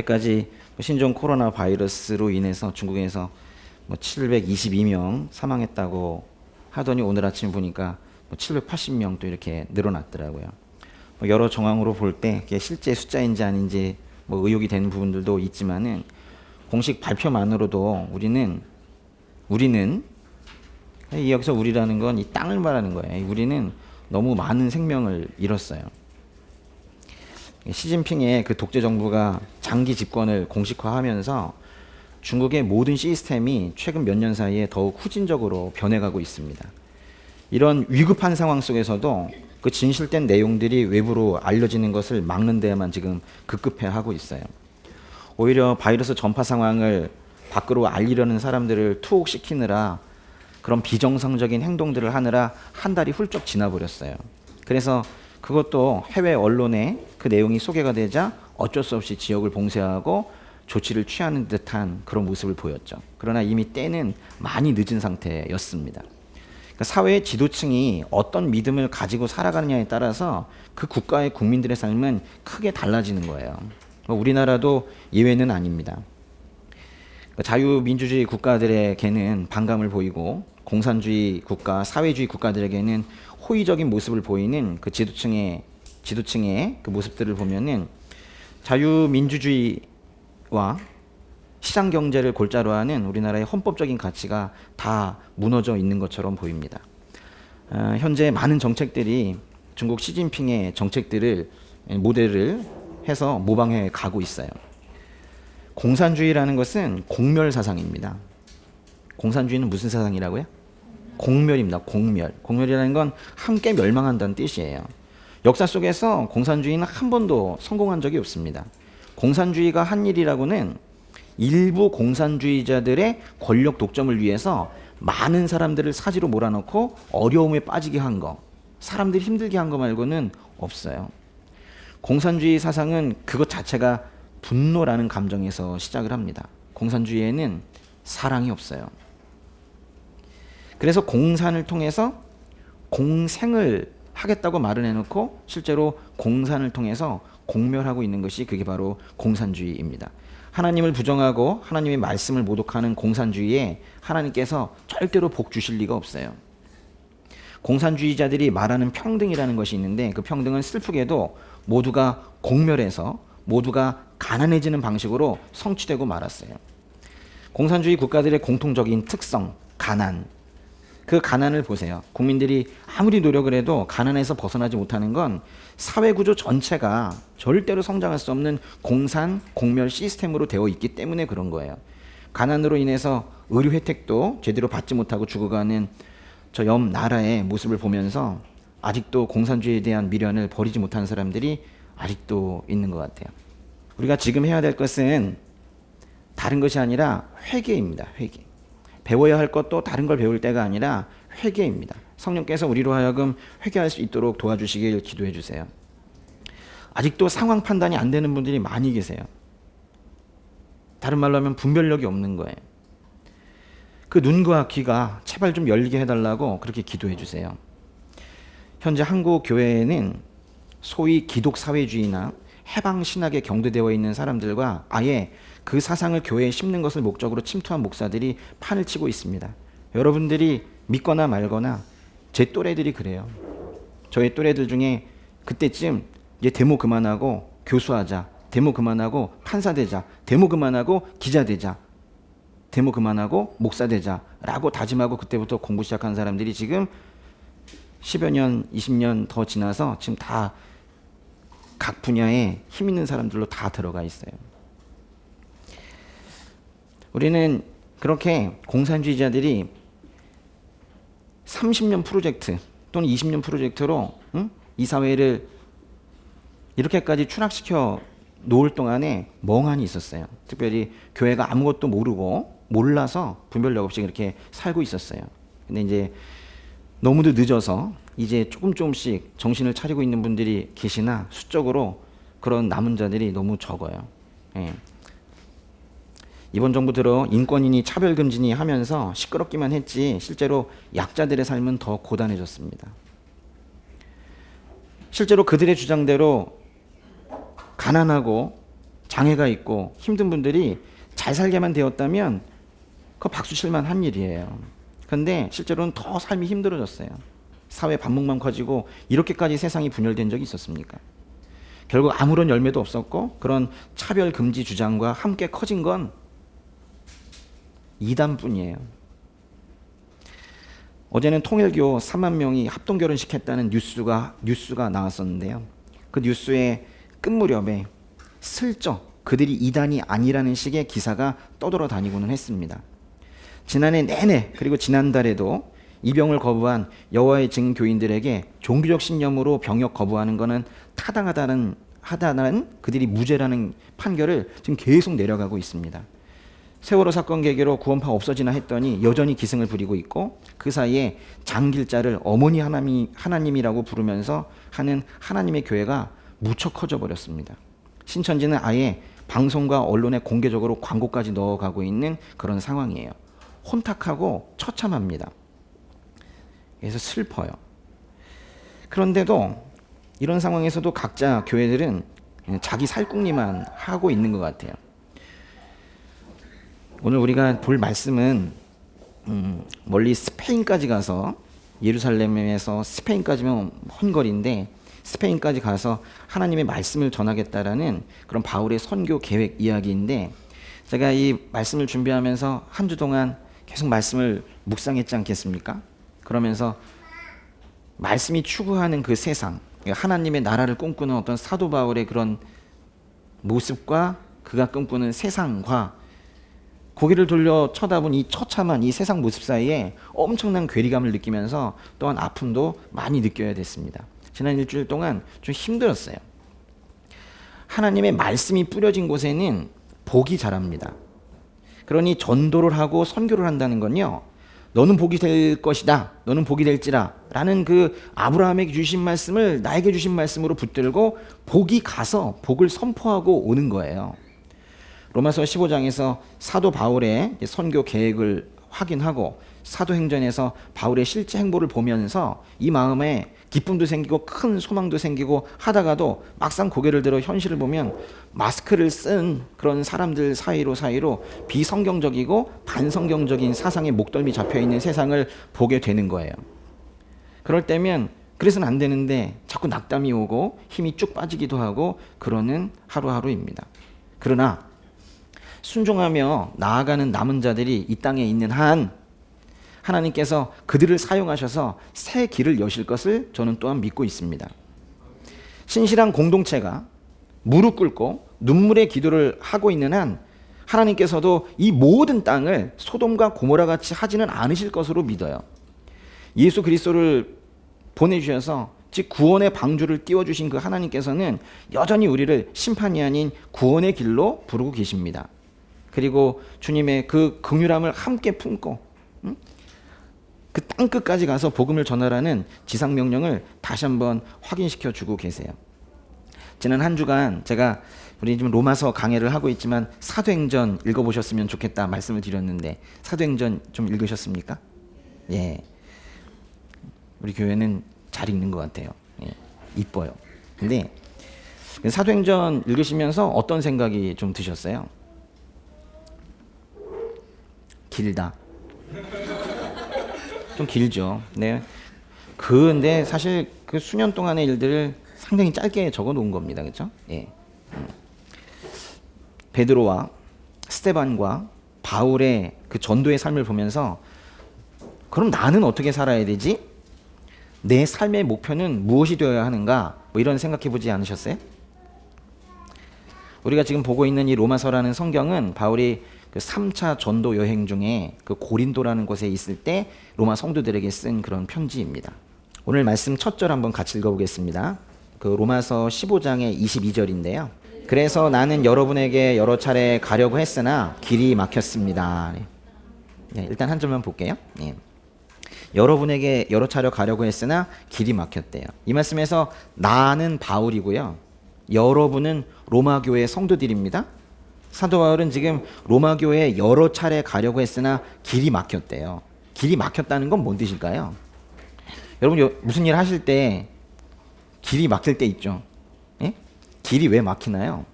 어제까지 신종 코로나 바이러스로 인해서 중국에서 722명 사망했다고 하더니 오늘 아침 보니까 780명 또 이렇게 늘어났더라고요. 여러 정황으로 볼 때 실제 숫자인지 아닌지 의혹이 되는 부분들도 있지만은 공식 발표만으로도 우리는 여기서 우리라는 건 이 땅을 말하는 거예요. 우리는 너무 많은 생명을 잃었어요. 시진핑의 그 독재 정부가 장기 집권을 공식화하면서 중국의 모든 시스템이 최근 몇 년 사이에 더욱 후진적으로 변해가고 있습니다. 이런 위급한 상황 속에서도 그 진실된 내용들이 외부로 알려지는 것을 막는 데에만 지금 급급해하고 있어요. 오히려 바이러스 전파 상황을 밖으로 알리려는 사람들을 투옥시키느라 그런 비정상적인 행동들을 하느라 한 달이 훌쩍 지나버렸어요. 그래서 그것도 해외 언론에 그 내용이 소개가 되자 어쩔 수 없이 지역을 봉쇄하고 조치를 취하는 듯한 그런 모습을 보였죠. 그러나 이미 때는 많이 늦은 상태였습니다. 그러니까 사회의 지도층이 어떤 믿음을 가지고 살아가느냐에 따라서 그 국가의 국민들의 삶은 크게 달라지는 거예요. 우리나라도 예외는 아닙니다. 자유민주주의 국가들에게는 반감을 보이고 공산주의 국가, 사회주의 국가들에게는 호의적인 모습을 보이는 그 지도층의 그 모습들을 보면은 자유민주주의와 시장 경제를 골자로 하는 우리나라의 헌법적인 가치가 다 무너져 있는 것처럼 보입니다. 현재 많은 정책들이 중국 시진핑의 정책들을 모델을 해서 모방해 가고 있어요. 공산주의라는 것은 공멸 사상입니다. 공산주의는 무슨 사상이라고요? 공멸입니다. 공멸. 공멸이라는 건 함께 멸망한다는 뜻이에요. 역사 속에서 공산주의는 한 번도 성공한 적이 없습니다. 공산주의가 한 일이라고는 일부 공산주의자들의 권력 독점을 위해서 많은 사람들을 사지로 몰아넣고 어려움에 빠지게 한 거, 사람들이 힘들게 한 거 말고는 없어요. 공산주의 사상은 그것 자체가 분노라는 감정에서 시작을 합니다. 공산주의에는 사랑이 없어요. 그래서 공산을 통해서 공생을 하겠다고 말을 해놓고 실제로 공산을 통해서 공멸하고 있는 것이 그게 바로 공산주의입니다. 하나님을 부정하고 하나님의 말씀을 모독하는 공산주의에 하나님께서 절대로 복 주실 리가 없어요. 공산주의자들이 말하는 평등이라는 것이 있는데 그 평등은 슬프게도 모두가 공멸해서 모두가 가난해지는 방식으로 성취되고 말았어요. 공산주의 국가들의 공통적인 특성, 가난. 그 가난을 보세요. 국민들이 아무리 노력을 해도 가난에서 벗어나지 못하는 건 사회구조 전체가 절대로 성장할 수 없는 공산, 공멸 시스템으로 되어 있기 때문에 그런 거예요. 가난으로 인해서 의료 혜택도 제대로 받지 못하고 죽어가는 저 옆 나라의 모습을 보면서 아직도 공산주의에 대한 미련을 버리지 못하는 사람들이 아직도 있는 것 같아요. 우리가 지금 해야 될 것은 다른 것이 아니라 회개입니다. 회개. 배워야 할 것도 다른 걸 배울 때가 아니라 회개입니다. 성령께서 우리로 하여금 회개할 수 있도록 도와주시길 기도해 주세요. 아직도 상황 판단이 안 되는 분들이 많이 계세요. 다른 말로 하면 분별력이 없는 거예요. 그 눈과 귀가 제발 좀 열리게 해달라고 그렇게 기도해 주세요. 현재 한국 교회에는 소위 기독사회주의나 해방신학에 경도되어 있는 사람들과 아예 그 사상을 교회에 심는 것을 목적으로 침투한 목사들이 판을 치고 있습니다. 여러분들이 믿거나 말거나 제 또래들이 그래요. 저의 또래들 중에 그때쯤 이제 데모 그만하고 교수하자, 데모 그만하고 판사 되자, 데모 그만하고 기자 되자, 데모 그만하고 목사 되자 라고 다짐하고 그때부터 공부 시작한 사람들이 지금 10여 년, 20년 더 지나서 지금 다 각 분야에 힘 있는 사람들로 다 들어가 있어요. 우리는 그렇게 공산주의자들이 30년 프로젝트 또는 20년 프로젝트로 이 사회를 이렇게까지 추락시켜 놓을 동안에 멍하니 있었어요. 특별히 교회가 아무것도 모르고 몰라서 분별력 없이 그렇게 살고 있었어요. 근데 이제 너무도 늦어서 이제 조금씩 정신을 차리고 있는 분들이 계시나 수적으로 그런 남은 자들이 너무 적어요. 예. 이번 정부 들어 인권이니 차별금지니 하면서 시끄럽기만 했지 실제로 약자들의 삶은 더 고단해졌습니다. 실제로 그들의 주장대로 가난하고 장애가 있고 힘든 분들이 잘 살게만 되었다면 그거 박수 칠만 한 일이에요. 그런데 실제로는 더 삶이 힘들어졌어요. 사회 반목만 커지고 이렇게까지 세상이 분열된 적이 있었습니까? 결국 아무런 열매도 없었고 그런 차별 금지 주장과 함께 커진 건 이단뿐이에요. 어제는 통일교 3만 명이 합동 결혼식했다는 뉴스가 나왔었는데요. 그 뉴스의 끝 무렵에 슬쩍 그들이 이단이 아니라는 식의 기사가 떠돌아 다니고는 했습니다. 지난해 내내 그리고 지난달에도 입영을 거부한 여호와의 증인 교인들에게 종교적 신념으로 병역 거부하는 것은 타당하다는 그들이 무죄라는 판결을 지금 계속 내려가고 있습니다. 세월호 사건 계기로 구원파 없어지나 했더니 여전히 기승을 부리고 있고 그 사이에 장길자를 어머니 하나님이라고 부르면서 하는 하나님의 교회가 무척 커져 버렸습니다. 신천지는 아예 방송과 언론에 공개적으로 광고까지 넣어가고 있는 그런 상황이에요. 혼탁하고 처참합니다. 그래서 슬퍼요. 그런데도 이런 상황에서도 각자 교회들은 자기 살궁리만 하고 있는 것 같아요. 오늘 우리가 볼 말씀은 멀리 스페인까지 가서 예루살렘에서 스페인까지면 먼 거리인데 스페인까지 가서 하나님의 말씀을 전하겠다라는 그런 바울의 선교 계획 이야기인데 제가 이 말씀을 준비하면서 한 주 동안 계속 말씀을 묵상했지 않겠습니까? 그러면서 말씀이 추구하는 그 세상, 하나님의 나라를 꿈꾸는 어떤 사도 바울의 그런 모습과 그가 꿈꾸는 세상과 고개를 돌려 쳐다본 이 처참한 이 세상 모습 사이에 엄청난 괴리감을 느끼면서 또한 아픔도 많이 느껴야 됐습니다. 지난 일주일 동안 좀 힘들었어요. 하나님의 말씀이 뿌려진 곳에는 복이 자랍니다. 그러니 전도를 하고 선교를 한다는 건요, 너는 복이 될 것이다, 너는 복이 될지라 라는 그 아브라함에게 주신 말씀을 나에게 주신 말씀으로 붙들고 복이 가서 복을 선포하고 오는 거예요. 로마서 15장에서 사도 바울의 선교 계획을 확인하고 사도행전에서 바울의 실제 행보를 보면서 이 마음에 기쁨도 생기고 큰 소망도 생기고 하다가도 막상 고개를 들어 현실을 보면 마스크를 쓴 그런 사람들 사이로 비성경적이고 반성경적인 사상의 목덜미 잡혀있는 세상을 보게 되는 거예요. 그럴 때면 그래서는 안 되는데 자꾸 낙담이 오고 힘이 쭉 빠지기도 하고 그러는 하루하루입니다. 그러나 순종하며 나아가는 남은 자들이 이 땅에 있는 한 하나님께서 그들을 사용하셔서 새 길을 여실 것을 저는 또한 믿고 있습니다. 신실한 공동체가 무릎 꿇고 눈물의 기도를 하고 있는 한 하나님께서도 이 모든 땅을 소돔과 고모라 같이 하지는 않으실 것으로 믿어요. 예수 그리스도를 보내주셔서 즉 구원의 방주를 띄워주신 그 하나님께서는 여전히 우리를 심판이 아닌 구원의 길로 부르고 계십니다. 그리고 주님의 그 긍휼함을 함께 품고 그 땅끝까지 가서 복음을 전하라는 지상명령을 다시 한번 확인시켜 주고 계세요. 지난 한 주간 제가 우리 지금 로마서 강해를 하고 있지만 사도행전 읽어보셨으면 좋겠다 말씀을 드렸는데 사도행전 좀 읽으셨습니까? 예, 우리 교회는 잘 읽는 것 같아요. 예, 이뻐요. 근데 사도행전 읽으시면서 어떤 생각이 좀 드셨어요? 길다. 좀 길죠. 네. 근데 사실 그 수년 동안의 일들을 상당히 짧게 적어 놓은 겁니다. 그렇죠? 예. 베드로와 스데반과 바울의 그 전도의 삶을 보면서 그럼 나는 어떻게 살아야 되지? 내 삶의 목표는 무엇이 되어야 하는가? 뭐 이런 생각해 보지 않으셨어요? 우리가 지금 보고 있는 이 로마서라는 성경은 바울이 그 3차 전도 여행 중에 그 고린도라는 곳에 있을 때 로마 성도들에게 쓴 그런 편지입니다. 오늘 말씀 첫 절 한번 같이 읽어보겠습니다. 그 로마서 15장의 22절인데요. 그래서 나는 여러분에게 여러 차례 가려고 했으나 길이 막혔습니다. 네, 일단 한 절만 볼게요. 네. 여러분에게 여러 차례 가려고 했으나 길이 막혔대요. 이 말씀에서 나는 바울이고요. 여러분은 로마 교회 성도들입니다. 사도 바울은 지금 로마 교회에 여러 차례 가려고 했으나 길이 막혔대요. 길이 막혔다는 건 뭔 뜻일까요? 여러분 무슨 일 하실 때 길이 막힐 때 있죠. 예? 길이 왜 막히나요?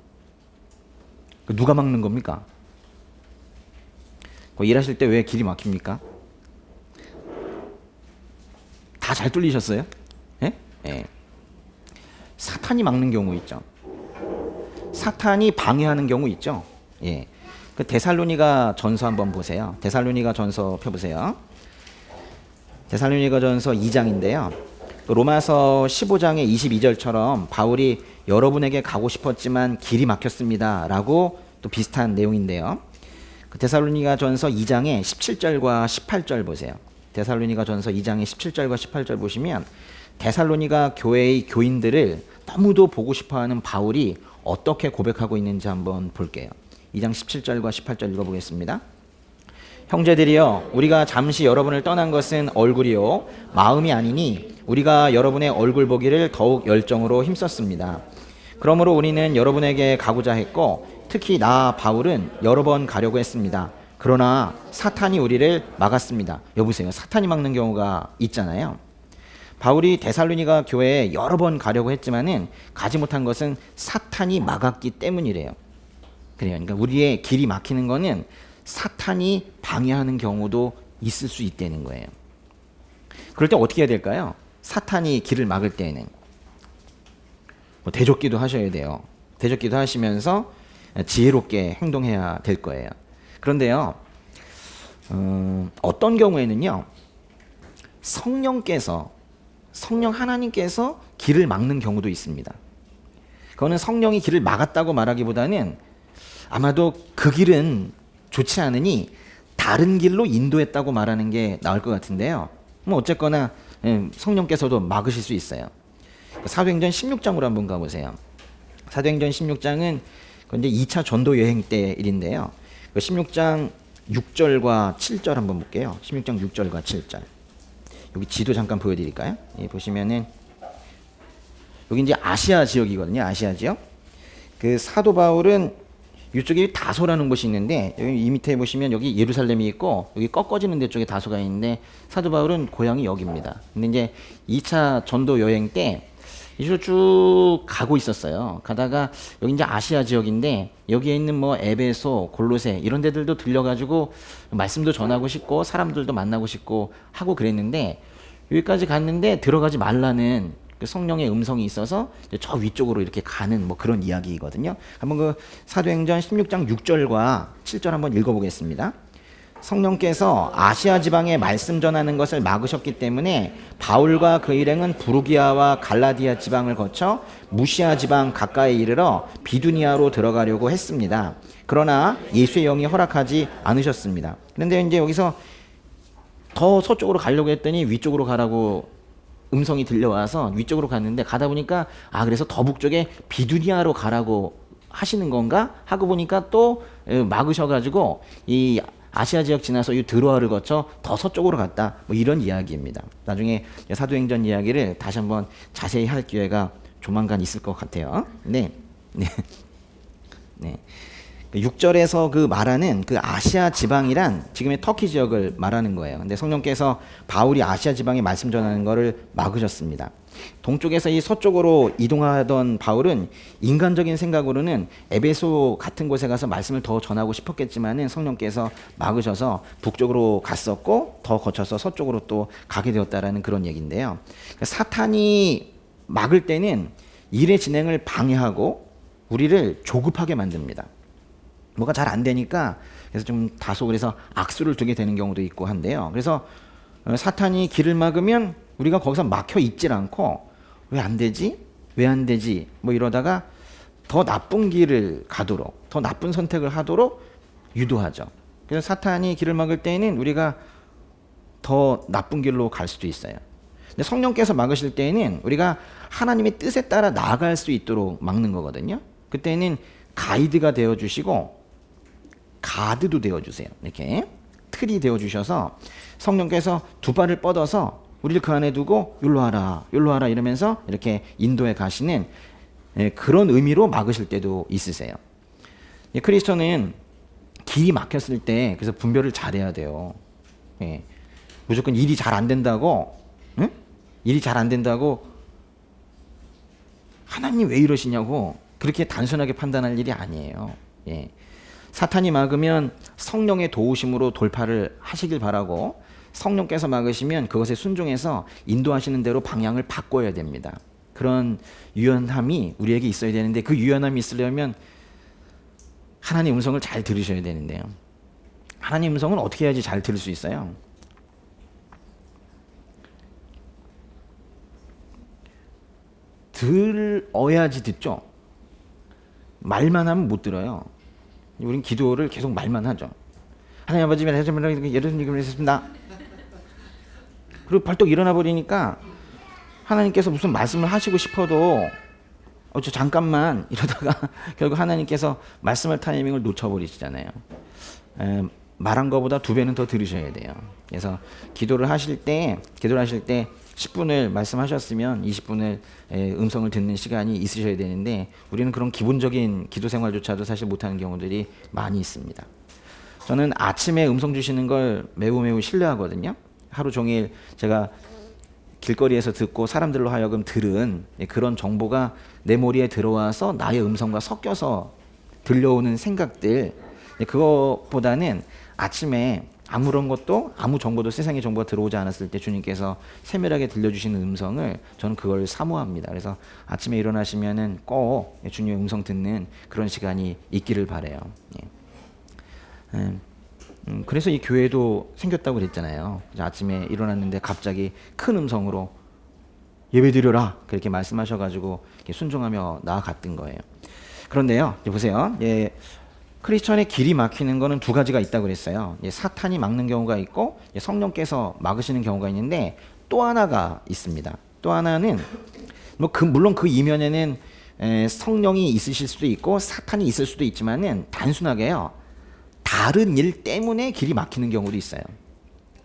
누가 막는 겁니까? 일하실 때 왜 길이 막힙니까? 다 잘 뚫리셨어요? 예? 예. 사탄이 막는 경우 있죠. 사탄이 방해하는 경우 있죠. 예. 그 데살로니가 전서 한번 보세요. 데살로니가 전서 펴보세요. 데살로니가 전서 2장인데요. 로마서 15장의 22절처럼 바울이 여러분에게 가고 싶었지만 길이 막혔습니다 라고 또 비슷한 내용인데요. 그 데살로니가 전서 2장의 17절과 18절 보세요. 데살로니가 전서 2장의 17절과 18절 보시면 데살로니가 교회의 교인들을 너무도 보고 싶어하는 바울이 어떻게 고백하고 있는지 한번 볼게요. 2장 17절과 18절 읽어보겠습니다. 형제들이여, 우리가 잠시 여러분을 떠난 것은 얼굴이요 마음이 아니니 우리가 여러분의 얼굴 보기를 더욱 열정으로 힘썼습니다. 그러므로 우리는 여러분에게 가고자 했고 특히 나 바울은 여러 번 가려고 했습니다. 그러나 사탄이 우리를 막았습니다. 여보세요. 사탄이 막는 경우가 있잖아요. 바울이 데살로니가 교회에 여러 번 가려고 했지만은 가지 못한 것은 사탄이 막았기 때문이래요. 그래요. 그러니까 우리의 길이 막히는 거는 사탄이 방해하는 경우도 있을 수 있다는 거예요. 그럴 때 어떻게 해야 될까요? 사탄이 길을 막을 때에는 대적기도 하셔야 돼요. 대적기도 하시면서 지혜롭게 행동해야 될 거예요. 그런데요, 어떤 경우에는요, 성령 하나님께서 길을 막는 경우도 있습니다. 그거는 성령이 길을 막았다고 말하기보다는 아마도 그 길은 좋지 않으니 다른 길로 인도했다고 말하는 게 나을 것 같은데요. 뭐 어쨌거나 성령께서도 막으실 수 있어요. 사도행전 16장으로 한번 가보세요. 사도행전 16장은 이제 2차 전도 여행 때 일인데요. 16장 6절과 7절 한번 볼게요. 16장 6절과 7절. 여기 지도 잠깐 보여드릴까요? 예, 보시면은 여기 이제 아시아 지역이거든요. 아시아 지역. 그 사도 바울은 이쪽에 다소라는 곳이 있는데 여기 이 밑에 보시면 여기 예루살렘이 있고 여기 꺾어지는 데 쪽에 다소가 있는데 사도 바울은 고향이 여기입니다. 근데 이제 2차 전도 여행 때 이쪽으로 쭉 가고 있었어요. 가다가 여기 이제 아시아 지역인데 여기에 있는 뭐 에베소, 골로새 이런 데들도 들려가지고 말씀도 전하고 싶고 사람들도 만나고 싶고 하고 그랬는데 여기까지 갔는데 들어가지 말라는 그 성령의 음성이 있어서 저 위쪽으로 이렇게 가는 뭐 그런 이야기거든요. 한번 그 사도행전 16장 6절과 7절 한번 읽어보겠습니다. 성령께서 아시아 지방에 말씀 전하는 것을 막으셨기 때문에 바울과 그 일행은 부르기아와 갈라디아 지방을 거쳐 무시아 지방 가까이 이르러 비두니아로 들어가려고 했습니다. 그러나 예수의 영이 허락하지 않으셨습니다. 그런데 이제 여기서 더 서쪽으로 가려고 했더니 위쪽으로 가라고 음성이 들려와서 위쪽으로 갔는데 가다 보니까 그래서 더 북쪽에 비두니아로 가라고 하시는 건가 하고 보니까 또 막으셔가지고 이 아시아 지역 지나서 이 드로아를 거쳐 더 서쪽으로 갔다. 뭐 이런 이야기입니다. 나중에 사도행전 이야기를 다시 한번 자세히 할 기회가 조만간 있을 것 같아요. 네. 6절에서 그 말하는 그 아시아 지방이란 지금의 터키 지역을 말하는 거예요. 근데 성령께서 바울이 아시아 지방에 말씀 전하는 것을 막으셨습니다. 동쪽에서 이 서쪽으로 이동하던 바울은 인간적인 생각으로는 에베소 같은 곳에 가서 말씀을 더 전하고 싶었겠지만은 성령께서 막으셔서 북쪽으로 갔었고 더 거쳐서 서쪽으로 또 가게 되었다라는 그런 얘기인데요. 그러니까 사탄이 막을 때는 일의 진행을 방해하고 우리를 조급하게 만듭니다. 뭐가 잘 안 되니까 그래서 좀 다소 그래서 악수를 두게 되는 경우도 있고 한데요. 그래서 사탄이 길을 막으면 우리가 거기서 막혀 있질 않고 왜 안 되지? 왜 안 되지? 뭐 이러다가 더 나쁜 길을 가도록 더 나쁜 선택을 하도록 유도하죠. 그래서 사탄이 길을 막을 때에는 우리가 더 나쁜 길로 갈 수도 있어요. 근데 성령께서 막으실 때에는 우리가 하나님의 뜻에 따라 나아갈 수 있도록 막는 거거든요. 그때는 가이드가 되어주시고 가드도 되어주세요. 이렇게 틀이 되어주셔서 성령께서 두 발을 뻗어서 우리를 그 안에 두고 율로 하라 이러면서 이렇게 인도해 가시는 그런 의미로 막으실 때도 있으세요. 크리스천은 길이 막혔을 때 그래서 분별을 잘해야 돼요. 무조건 일이 잘 안 된다고 일이 잘 안 된다고 하나님 왜 이러시냐고 그렇게 단순하게 판단할 일이 아니에요. 예. 사탄이 막으면 성령의 도우심으로 돌파를 하시길 바라고, 성령께서 막으시면 그것에 순종해서 인도하시는 대로 방향을 바꿔야 됩니다. 그런 유연함이 우리에게 있어야 되는데, 그 유연함이 있으려면 하나님의 음성을 잘 들으셔야 되는데요. 하나님의 음성은 어떻게 해야지 잘 들을 수 있어요? 들어야지 듣죠. 말만 하면 못 들어요. 우린 기도를 계속 말만 하죠. 하나님 아버지, 예루살렘 했습니다. 그리고 벌떡 일어나 버리니까 하나님께서 무슨 말씀을 하시고 싶어도 저 잠깐만 이러다가 결국 하나님께서 말씀할 타이밍을 놓쳐버리시잖아요. 말한 것보다 2배는 더 들으셔야 돼요. 그래서 기도를 하실 때 10분을 말씀하셨으면 20분을 음성을 듣는 시간이 있으셔야 되는데, 우리는 그런 기본적인 기도 생활조차도 사실 못하는 경우들이 많이 있습니다. 저는 아침에 음성 주시는 걸 매우 신뢰하거든요. 하루 종일 제가 길거리에서 듣고 사람들로 하여금 들은 그런 정보가 내 머리에 들어와서 나의 음성과 섞여서 들려오는 생각들, 그것보다는 아침에 아무런 것도, 아무 정보도, 세상의 정보가 들어오지 않았을 때 주님께서 세밀하게 들려주시는 음성을, 저는 그걸 사모합니다. 그래서 아침에 일어나시면은 꼭 주님의 음성 듣는 그런 시간이 있기를 바라요. 그래서 이 교회도 생겼다고 그랬잖아요. 아침에 일어났는데 갑자기 큰 음성으로 예배드려라 그렇게 말씀하셔가지고 순종하며 나아갔던 거예요. 그런데요, 보세요. 크리스천의 길이 막히는 거는 2가지가 있다고 그랬어요. 사탄이 막는 경우가 있고 성령께서 막으시는 경우가 있는데, 또 하나가 있습니다. 또 하나는 물론 그 이면에는 성령이 있으실 수도 있고 사탄이 있을 수도 있지만은, 단순하게요, 다른 일 때문에 길이 막히는 경우도 있어요.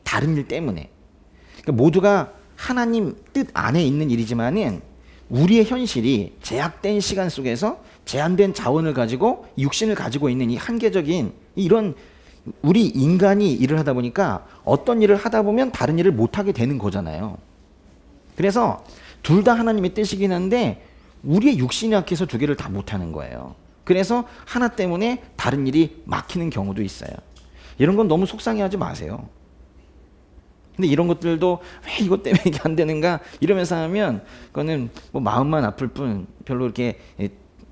다른 일 때문에. 그러니까 모두가 하나님 뜻 안에 있는 일이지만은 우리의 현실이 제약된 시간 속에서 제한된 자원을 가지고 육신을 가지고 있는 이 한계적인 이런 우리 인간이 일을 하다 보니까 어떤 일을 하다 보면 다른 일을 못하게 되는 거잖아요. 그래서 둘 다 하나님의 뜻이긴 한데 우리의 육신이 약해서 2개를 다 못하는 거예요. 그래서 하나 때문에 다른 일이 막히는 경우도 있어요. 이런 건 너무 속상해하지 마세요. 근데 이런 것들도 왜 이것 때문에 이게 안 되는가 이러면서 하면 그거는 뭐 마음만 아플 뿐 별로 이렇게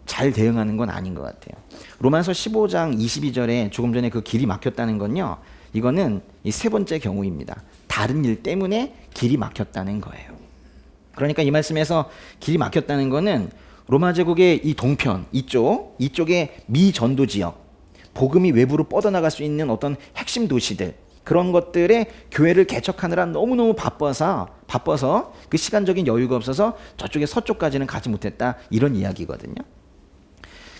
잘 대응하는 건 아닌 것 같아요. 로마서 15장 22절에 조금 전에 그 길이 막혔다는 건요, 이거는 이 3번째 경우입니다. 다른 일 때문에 길이 막혔다는 거예요. 그러니까 이 말씀에서 길이 막혔다는 거는 로마 제국의 이 동편 이쪽의 미전도 지역, 복음이 외부로 뻗어나갈 수 있는 어떤 핵심 도시들, 그런 것들의 교회를 개척하느라 너무너무 바빠서 그 시간적인 여유가 없어서 저쪽에 서쪽까지는 가지 못했다, 이런 이야기거든요.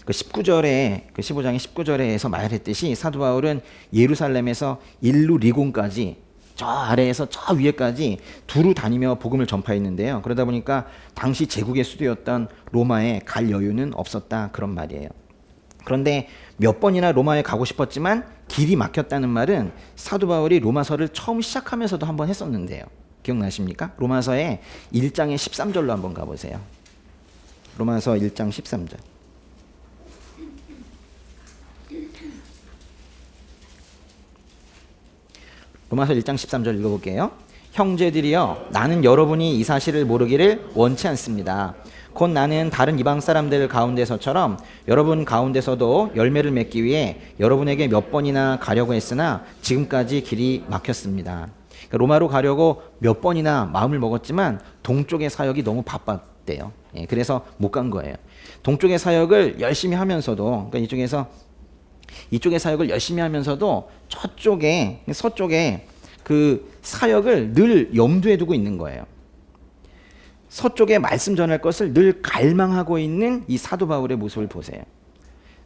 그 19절에, 그 15장의 19절에서 말했듯이 사도 바울은 예루살렘에서 일루리곤까지, 저 아래에서 저 위에까지 두루 다니며 복음을 전파했는데요. 그러다 보니까 당시 제국의 수도였던 로마에 갈 여유는 없었다, 그런 말이에요. 그런데 몇 번이나 로마에 가고 싶었지만 길이 막혔다는 말은 사도 바울이 로마서를 처음 시작하면서도 한번 했었는데요. 기억나십니까? 로마서의 1장의 13절로 한번 가보세요. 로마서 1장 13절. 로마서 1장 13절 읽어볼게요. 형제들이여, 나는 여러분이 이 사실을 모르기를 원치 않습니다. 곧 나는 다른 이방 사람들 가운데서처럼 여러분 가운데서도 열매를 맺기 위해 여러분에게 몇 번이나 가려고 했으나 지금까지 길이 막혔습니다. 그러니까 로마로 가려고 몇 번이나 마음을 먹었지만 동쪽의 사역이 너무 바빴대요. 그래서 못 간 거예요. 동쪽의 사역을 열심히 하면서도, 그러니까 이쪽의 사역을 열심히 하면서도 저쪽에, 서쪽에 그 사역을 늘 염두에 두고 있는 거예요. 서쪽에 말씀 전할 것을 늘 갈망하고 있는 이 사도 바울의 모습을 보세요.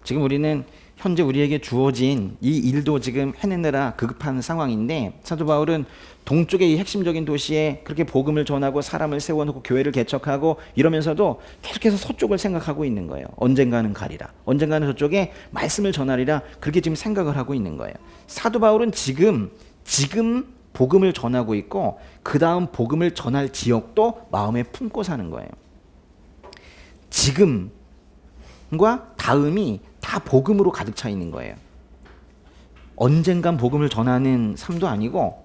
지금 우리는 현재 우리에게 주어진 이 일도 지금 해내느라 급급한 상황인데, 사도 바울은 동쪽의 이 핵심적인 도시에 그렇게 복음을 전하고 사람을 세워놓고 교회를 개척하고 이러면서도 계속해서 서쪽을 생각하고 있는 거예요. 언젠가는 가리라, 언젠가는 저쪽에 말씀을 전하리라, 그렇게 지금 생각을 하고 있는 거예요. 사도 바울은 지금 복음을 전하고 있고 그 다음 복음을 전할 지역도 마음에 품고 사는 거예요. 지금과 다음이 다 복음으로 가득 차 있는 거예요. 언젠간 복음을 전하는 삶도 아니고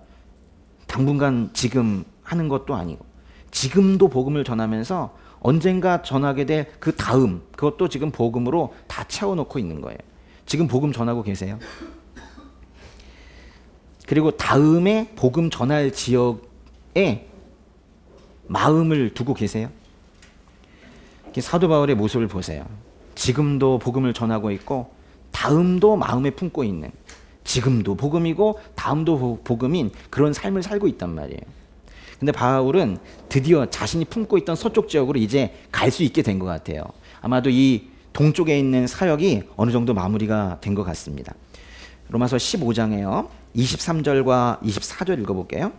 당분간 지금 하는 것도 아니고 지금도 복음을 전하면서 언젠가 전하게 될 그 다음 그것도 지금 복음으로 다 채워놓고 있는 거예요. 지금 복음 전하고 계세요? 그리고 다음에 복음 전할 지역에 마음을 두고 계세요? 사도 바울의 모습을 보세요. 지금도 복음을 전하고 있고 다음도 마음에 품고 있는, 지금도 복음이고 다음도 복음인 그런 삶을 살고 있단 말이에요. 근데 바울은 드디어 자신이 품고 있던 서쪽 지역으로 이제 갈 수 있게 된 것 같아요. 아마도 이 동쪽에 있는 사역이 어느 정도 마무리가 된 것 같습니다. 로마서 15장에요. 23절과 24절 읽어볼게요.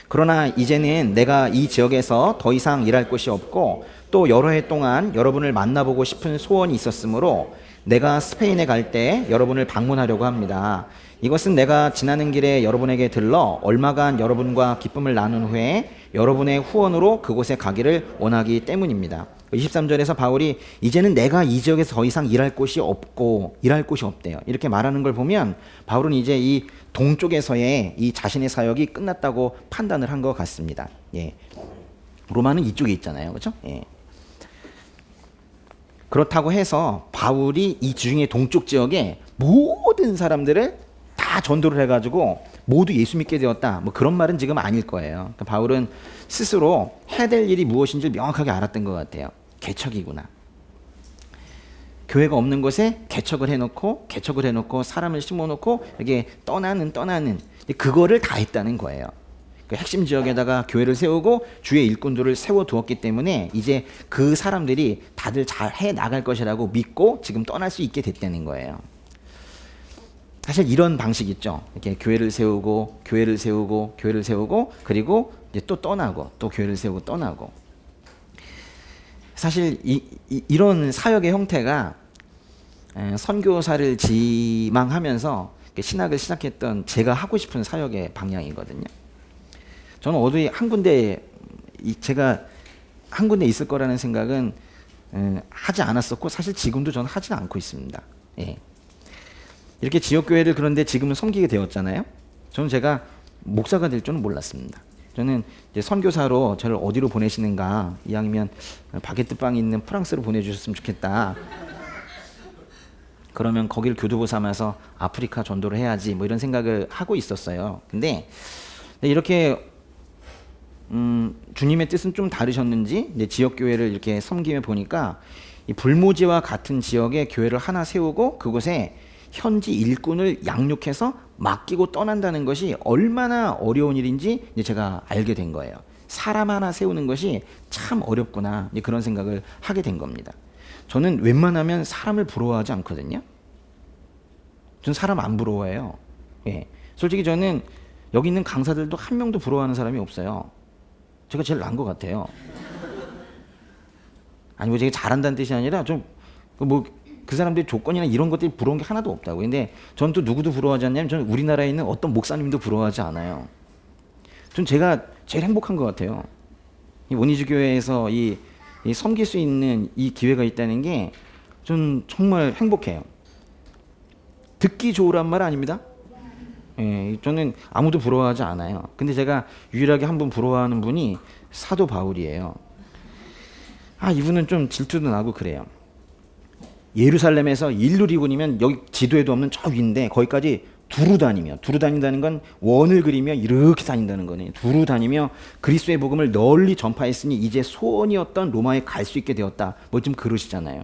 그러나 이제는 내가 이 지역에서 더 이상 일할 곳이 없고 또 여러 해 동안 여러분을 만나보고 싶은 소원이 있었으므로 내가 스페인에 갈 때 여러분을 방문하려고 합니다. 이것은 내가 지나는 길에 여러분에게 들러 얼마간 여러분과 기쁨을 나눈 후에 여러분의 후원으로 그곳에 가기를 원하기 때문입니다. 23절에서 바울이 이제는 내가 이 지역에서 더 이상 일할 곳이 없고 일할 곳이 없대요. 이렇게 말하는 걸 보면 바울은 이제 이 동쪽에서의 이 자신의 사역이 끝났다고 판단을 한 것 같습니다. 예. 로마는 이쪽에 있잖아요. 그렇죠? 예. 그렇다고 해서 바울이 이 주중에 동쪽 지역에 모든 사람들을 다 전도를 해가지고 모두 예수 믿게 되었다. 뭐 그런 말은 지금 아닐 거예요. 그러니까 바울은 스스로 해야 될 일이 무엇인지 명확하게 알았던 것 같아요. 개척이구나. 교회가 없는 곳에 개척을 해놓고 사람을 심어놓고 이렇게 떠나는 그거를 다 했다는 거예요. 그 핵심 지역에다가 교회를 세우고 주의 일꾼들을 세워두었기 때문에 이제 그 사람들이 다들 잘 해 나갈 것이라고 믿고 지금 떠날 수 있게 됐다는 거예요. 사실 이런 방식 있죠. 이렇게 교회를 세우고 그리고 이제 또 떠나고 또 교회를 세우고 떠나고. 사실 이런 사역의 형태가 선교사를 지망하면서 신학을 시작했던 제가 하고 싶은 사역의 방향이거든요. 저는 어디 한 군데 제가 한 군데 있을 거라는 생각은 하지 않았었고 사실 지금도 저는 하지는 않고 있습니다. 예. 이렇게 지역교회를 그런데 지금은 섬기게 되었잖아요. 저는 제가 목사가 될 줄은 몰랐습니다. 저는 이제 선교사로 저를 어디로 보내시는가, 이왕이면 바게트빵이 있는 프랑스로 보내주셨으면 좋겠다. 그러면 거기를 교두보 삼아서 아프리카 전도를 해야지 뭐 이런 생각을 하고 있었어요. 근데 이렇게 주님의 뜻은 좀 다르셨는지 이제 지역교회를 이렇게 섬기며 보니까 이 불모지와 같은 지역에 교회를 하나 세우고 그곳에 현지 일꾼을 양육해서 맡기고 떠난다는 것이 얼마나 어려운 일인지 이제 제가 알게 된 거예요. 사람 하나 세우는 것이 참 어렵구나, 이제 그런 생각을 하게 된 겁니다. 저는 웬만하면 사람을 부러워하지 않거든요. 전 사람 안 부러워해요. 예. 솔직히 저는 여기 있는 강사들도 한 명도 부러워하는 사람이 없어요. 제가 제일 나은 것 같아요. 아니 뭐 제가 잘한다는 뜻이 아니라 좀 뭐 그 사람들의 조건이나 이런 것들이 부러운 게 하나도 없다고. 근데 전 또 누구도 부러워하지 않냐면 저는 우리나라에 있는 어떤 목사님도 부러워하지 않아요. 전 제가 제일 행복한 것 같아요. 이 원희주 교회에서 이 섬길 수 있는 이 기회가 있다는 게 전 정말 행복해요. 듣기 좋으란 말 아닙니다. 예, 저는 아무도 부러워하지 않아요. 근데 제가 유일하게 한 분 부러워하는 분이 사도 바울이에요. 이분은 좀 질투도 나고 그래요. 예루살렘에서 인류 리본이면 여기 지도에도 없는 저 위인데 거기까지 두루 다닌다는 건 원을 그리며 이렇게 다닌다는 거네. 두루 다니며 그리스도의 복음을 널리 전파했으니 이제 소원이었던 로마에 갈 수 있게 되었다. 뭐 좀 그러시잖아요.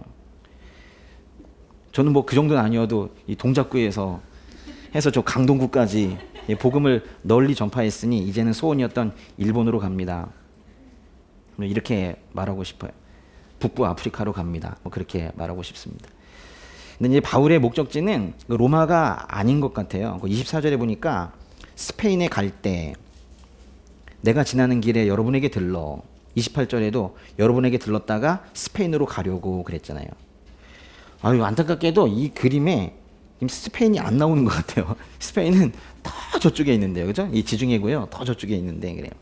저는 뭐 그 정도는 아니어도 이 동작구에서 해서 저 강동구까지 복음을 널리 전파했으니 이제는 소원이었던 일본으로 갑니다. 이렇게 말하고 싶어요. 북부 아프리카로 갑니다. 뭐 그렇게 말하고 싶습니다. 근데 이제 바울의 목적지는 로마가 아닌 것 같아요. 24절에 보니까 스페인에 갈 때 내가 지나는 길에 여러분에게 들러, 28절에도 여러분에게 들렀다가 스페인으로 가려고 그랬잖아요. 안타깝게도 이 그림에 스페인이 안 나오는 것 같아요. 스페인은 더 저쪽에 있는데요. 그죠? 이 지중해고요. 더 저쪽에 있는데 그래요.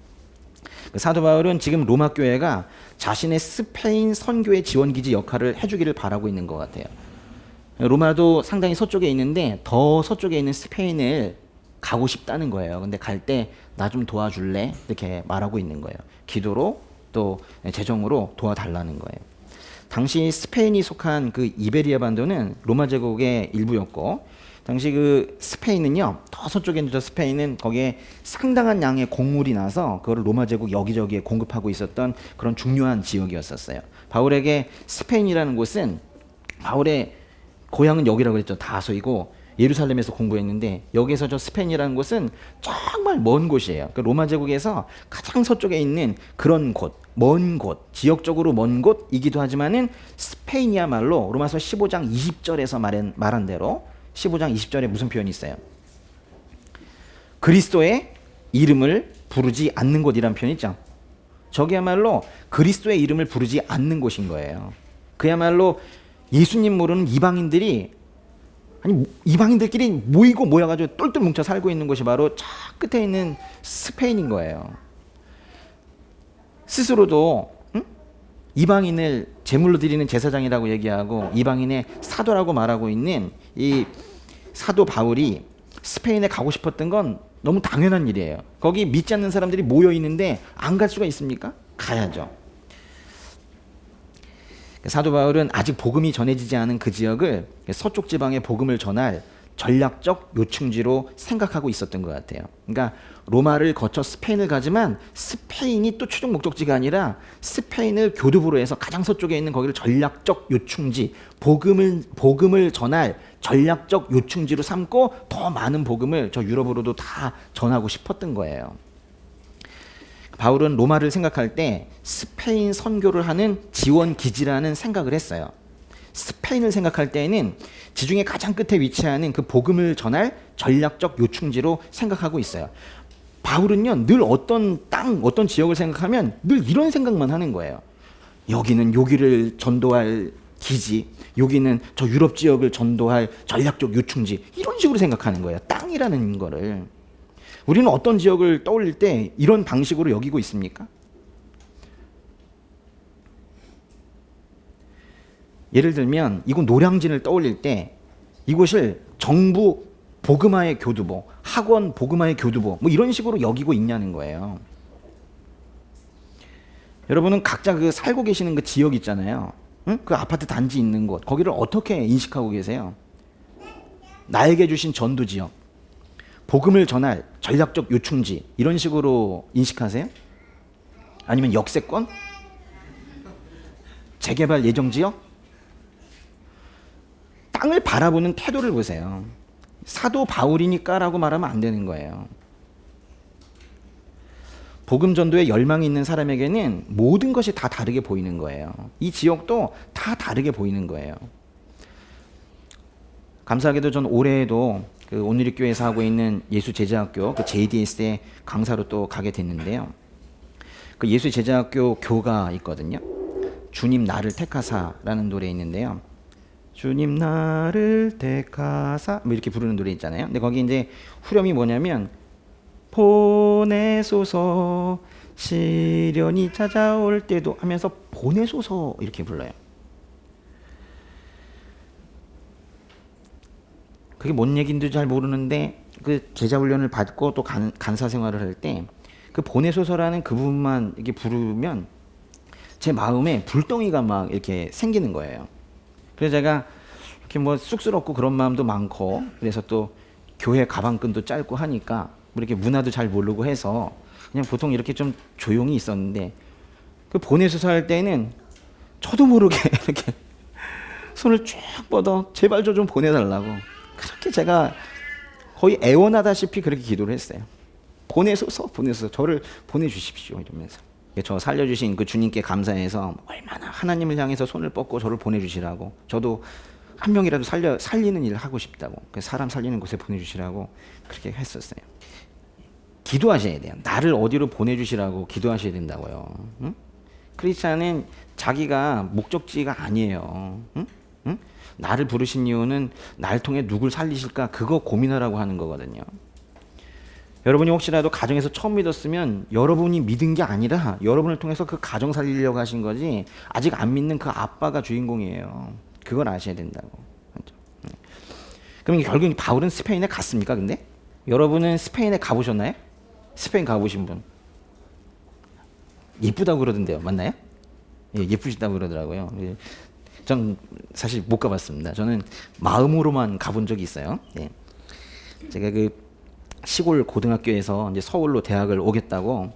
사도 바울은 지금 로마 교회가 자신의 스페인 선교의 지원기지 역할을 해주기를 바라고 있는 것 같아요. 로마도 상당히 서쪽에 있는데 더 서쪽에 있는 스페인을 가고 싶다는 거예요. 근데 갈 때 나 좀 도와줄래? 이렇게 말하고 있는 거예요. 기도로 또 재정으로 도와달라는 거예요. 당시 스페인이 속한 그 이베리아 반도는 로마 제국의 일부였고, 당시 그 스페인은요, 더 서쪽에 있는 저 스페인은 거기에 상당한 양의 곡물이 나서 그거를 로마 제국 여기저기에 공급하고 있었던 그런 중요한 지역이었었어요. 바울에게 스페인이라는 곳은, 바울의 고향은 여기라고 했죠. 다소이고 예루살렘에서 공부했는데, 여기에서 저 스페인이라는 곳은 정말 먼 곳이에요. 그 로마 제국에서 가장 서쪽에 있는 그런 곳, 먼 곳, 지역적으로 먼 곳이기도 하지만은 스페인이야말로 로마서 15장 20절에서 말한 대로 15장 20절에 무슨 표현이 있어요? 그리스도의 이름을 부르지 않는 곳이란 표현이 있죠. 저기야말로 그리스도의 이름을 부르지 않는 곳인 거예요. 그야말로 예수님 모르는 이방인들이, 아니 이방인들끼리 모여가지고 똘똘 뭉쳐 살고 있는 곳이 바로 저 끝에 있는 스페인인 거예요. 스스로도 이방인을 제물로 드리는 제사장이라고 얘기하고 이방인의 사도라고 말하고 있는 이 사도 바울이 스페인에 가고 싶었던 건 너무 당연한 일이에요. 거기 믿지 않는 사람들이 모여 있는데 안 갈 수가 있습니까? 가야죠. 사도 바울은 아직 복음이 전해지지 않은 그 지역을 서쪽 지방에 복음을 전할 전략적 요충지로 생각하고 있었던 것 같아요. 그러니까 로마를 거쳐 스페인을 가지만 스페인이 또 최종 목적지가 아니라 스페인을 교두보로 해서 가장 서쪽에 있는 거기를 전략적 요충지, 복음을 전할 전략적 요충지로 삼고 더 많은 복음을 저 유럽으로도 다 전하고 싶었던 거예요. 바울은 로마를 생각할 때 스페인 선교를 하는 지원 기지라는 생각을 했어요. 스페인을 생각할 때에는 지중해 가장 끝에 위치하는 그 복음을 전할 전략적 요충지로 생각하고 있어요. 바울은요, 늘 어떤 땅, 어떤 지역을 생각하면 늘 이런 생각만 하는 거예요. 여기는 여기를 전도할 기지, 여기는 저 유럽 지역을 전도할 전략적 요충지, 이런 식으로 생각하는 거예요. 땅이라는 거를. 우리는 어떤 지역을 떠올릴 때 이런 방식으로 여기고 있습니까? 예를 들면 이곳 노량진을 떠올릴 때 이곳을 정부 복음화의 교두보, 학원 복음화의 교두보, 뭐 이런 식으로 여기고 있냐는 거예요. 여러분은 각자 그 살고 계시는 그 지역 있잖아요. 응? 그 아파트 단지 있는 곳, 거기를 어떻게 인식하고 계세요? 나에게 주신 전도 지역, 복음을 전할 전략적 요충지, 이런 식으로 인식하세요? 아니면 역세권? 재개발 예정 지역? 땅을 바라보는 태도를 보세요. 사도 바울이니까 라고 말하면 안 되는 거예요. 복음 전도에 열망이 있는 사람에게는 모든 것이 다 다르게 보이는 거예요. 이 지역도 다 다르게 보이는 거예요. 감사하게도 전 올해에도 그 온누리교회에서 하고 있는 예수제자학교 그 JDS의 강사로 또 가게 됐는데요. 그 예수제자학교 교가 있거든요. 주님 나를 택하사라는 노래 있는데요. 주님 나를 택하사 뭐 이렇게 부르는 노래 있잖아요. 근데 거기 이제 후렴이 뭐냐면 보내소서 시련이 찾아올 때도 하면서 보내소서 이렇게 불러요. 그게 뭔 얘기인지 잘 모르는데 그 제자 훈련을 받고 또 간사 생활을 할 때 그 보내소서라는 그 부분만 이렇게 부르면 제 마음에 불덩이가 막 이렇게 생기는 거예요. 그래서 제가 이렇게 뭐 쑥스럽고 그런 마음도 많고, 그래서 또 교회 가방끈도 짧고 하니까 뭐 이렇게 문화도 잘 모르고 해서 그냥 보통 이렇게 좀 조용히 있었는데, 그 보내소서 할 때는 저도 모르게 이렇게 손을 쭉 뻗어 제발 저 좀 보내달라고, 그렇게 제가 거의 애원하다시피 그렇게 기도를 했어요. 보내소서 저를 보내주십시오 이러면서. 저 살려주신 그 주님께 감사해서 얼마나 하나님을 향해서 손을 뻗고 저를 보내주시라고, 저도 한 명이라도 살리는 일을 하고 싶다고, 사람 살리는 곳에 보내주시라고 그렇게 했었어요. 기도하셔야 돼요. 나를 어디로 보내주시라고 기도하셔야 된다고요. 응? 크리스찬은 자기가 목적지가 아니에요. 응? 응? 나를 부르신 이유는 날 통해 누굴 살리실까 그거 고민하라고 하는 거거든요. 여러분이 혹시라도 가정에서 처음 믿었으면 여러분이 믿은 게 아니라 여러분을 통해서 그 가정 살리려고 하신 거지, 아직 안 믿는 그 아빠가 주인공이에요. 그걸 아셔야 된다고. 그럼 결국 바울은 스페인에 갔습니까? 근데 여러분은 스페인에 가보셨나요? 스페인 가보신 분? 예쁘다고 그러던데요. 맞나요? 예, 예쁘시다고 그러더라고요. 예. 전 사실 못 가봤습니다. 저는 마음으로만 가본 적이 있어요. 예. 제가 그 시골 고등학교에서 이제 서울로 대학을 오겠다고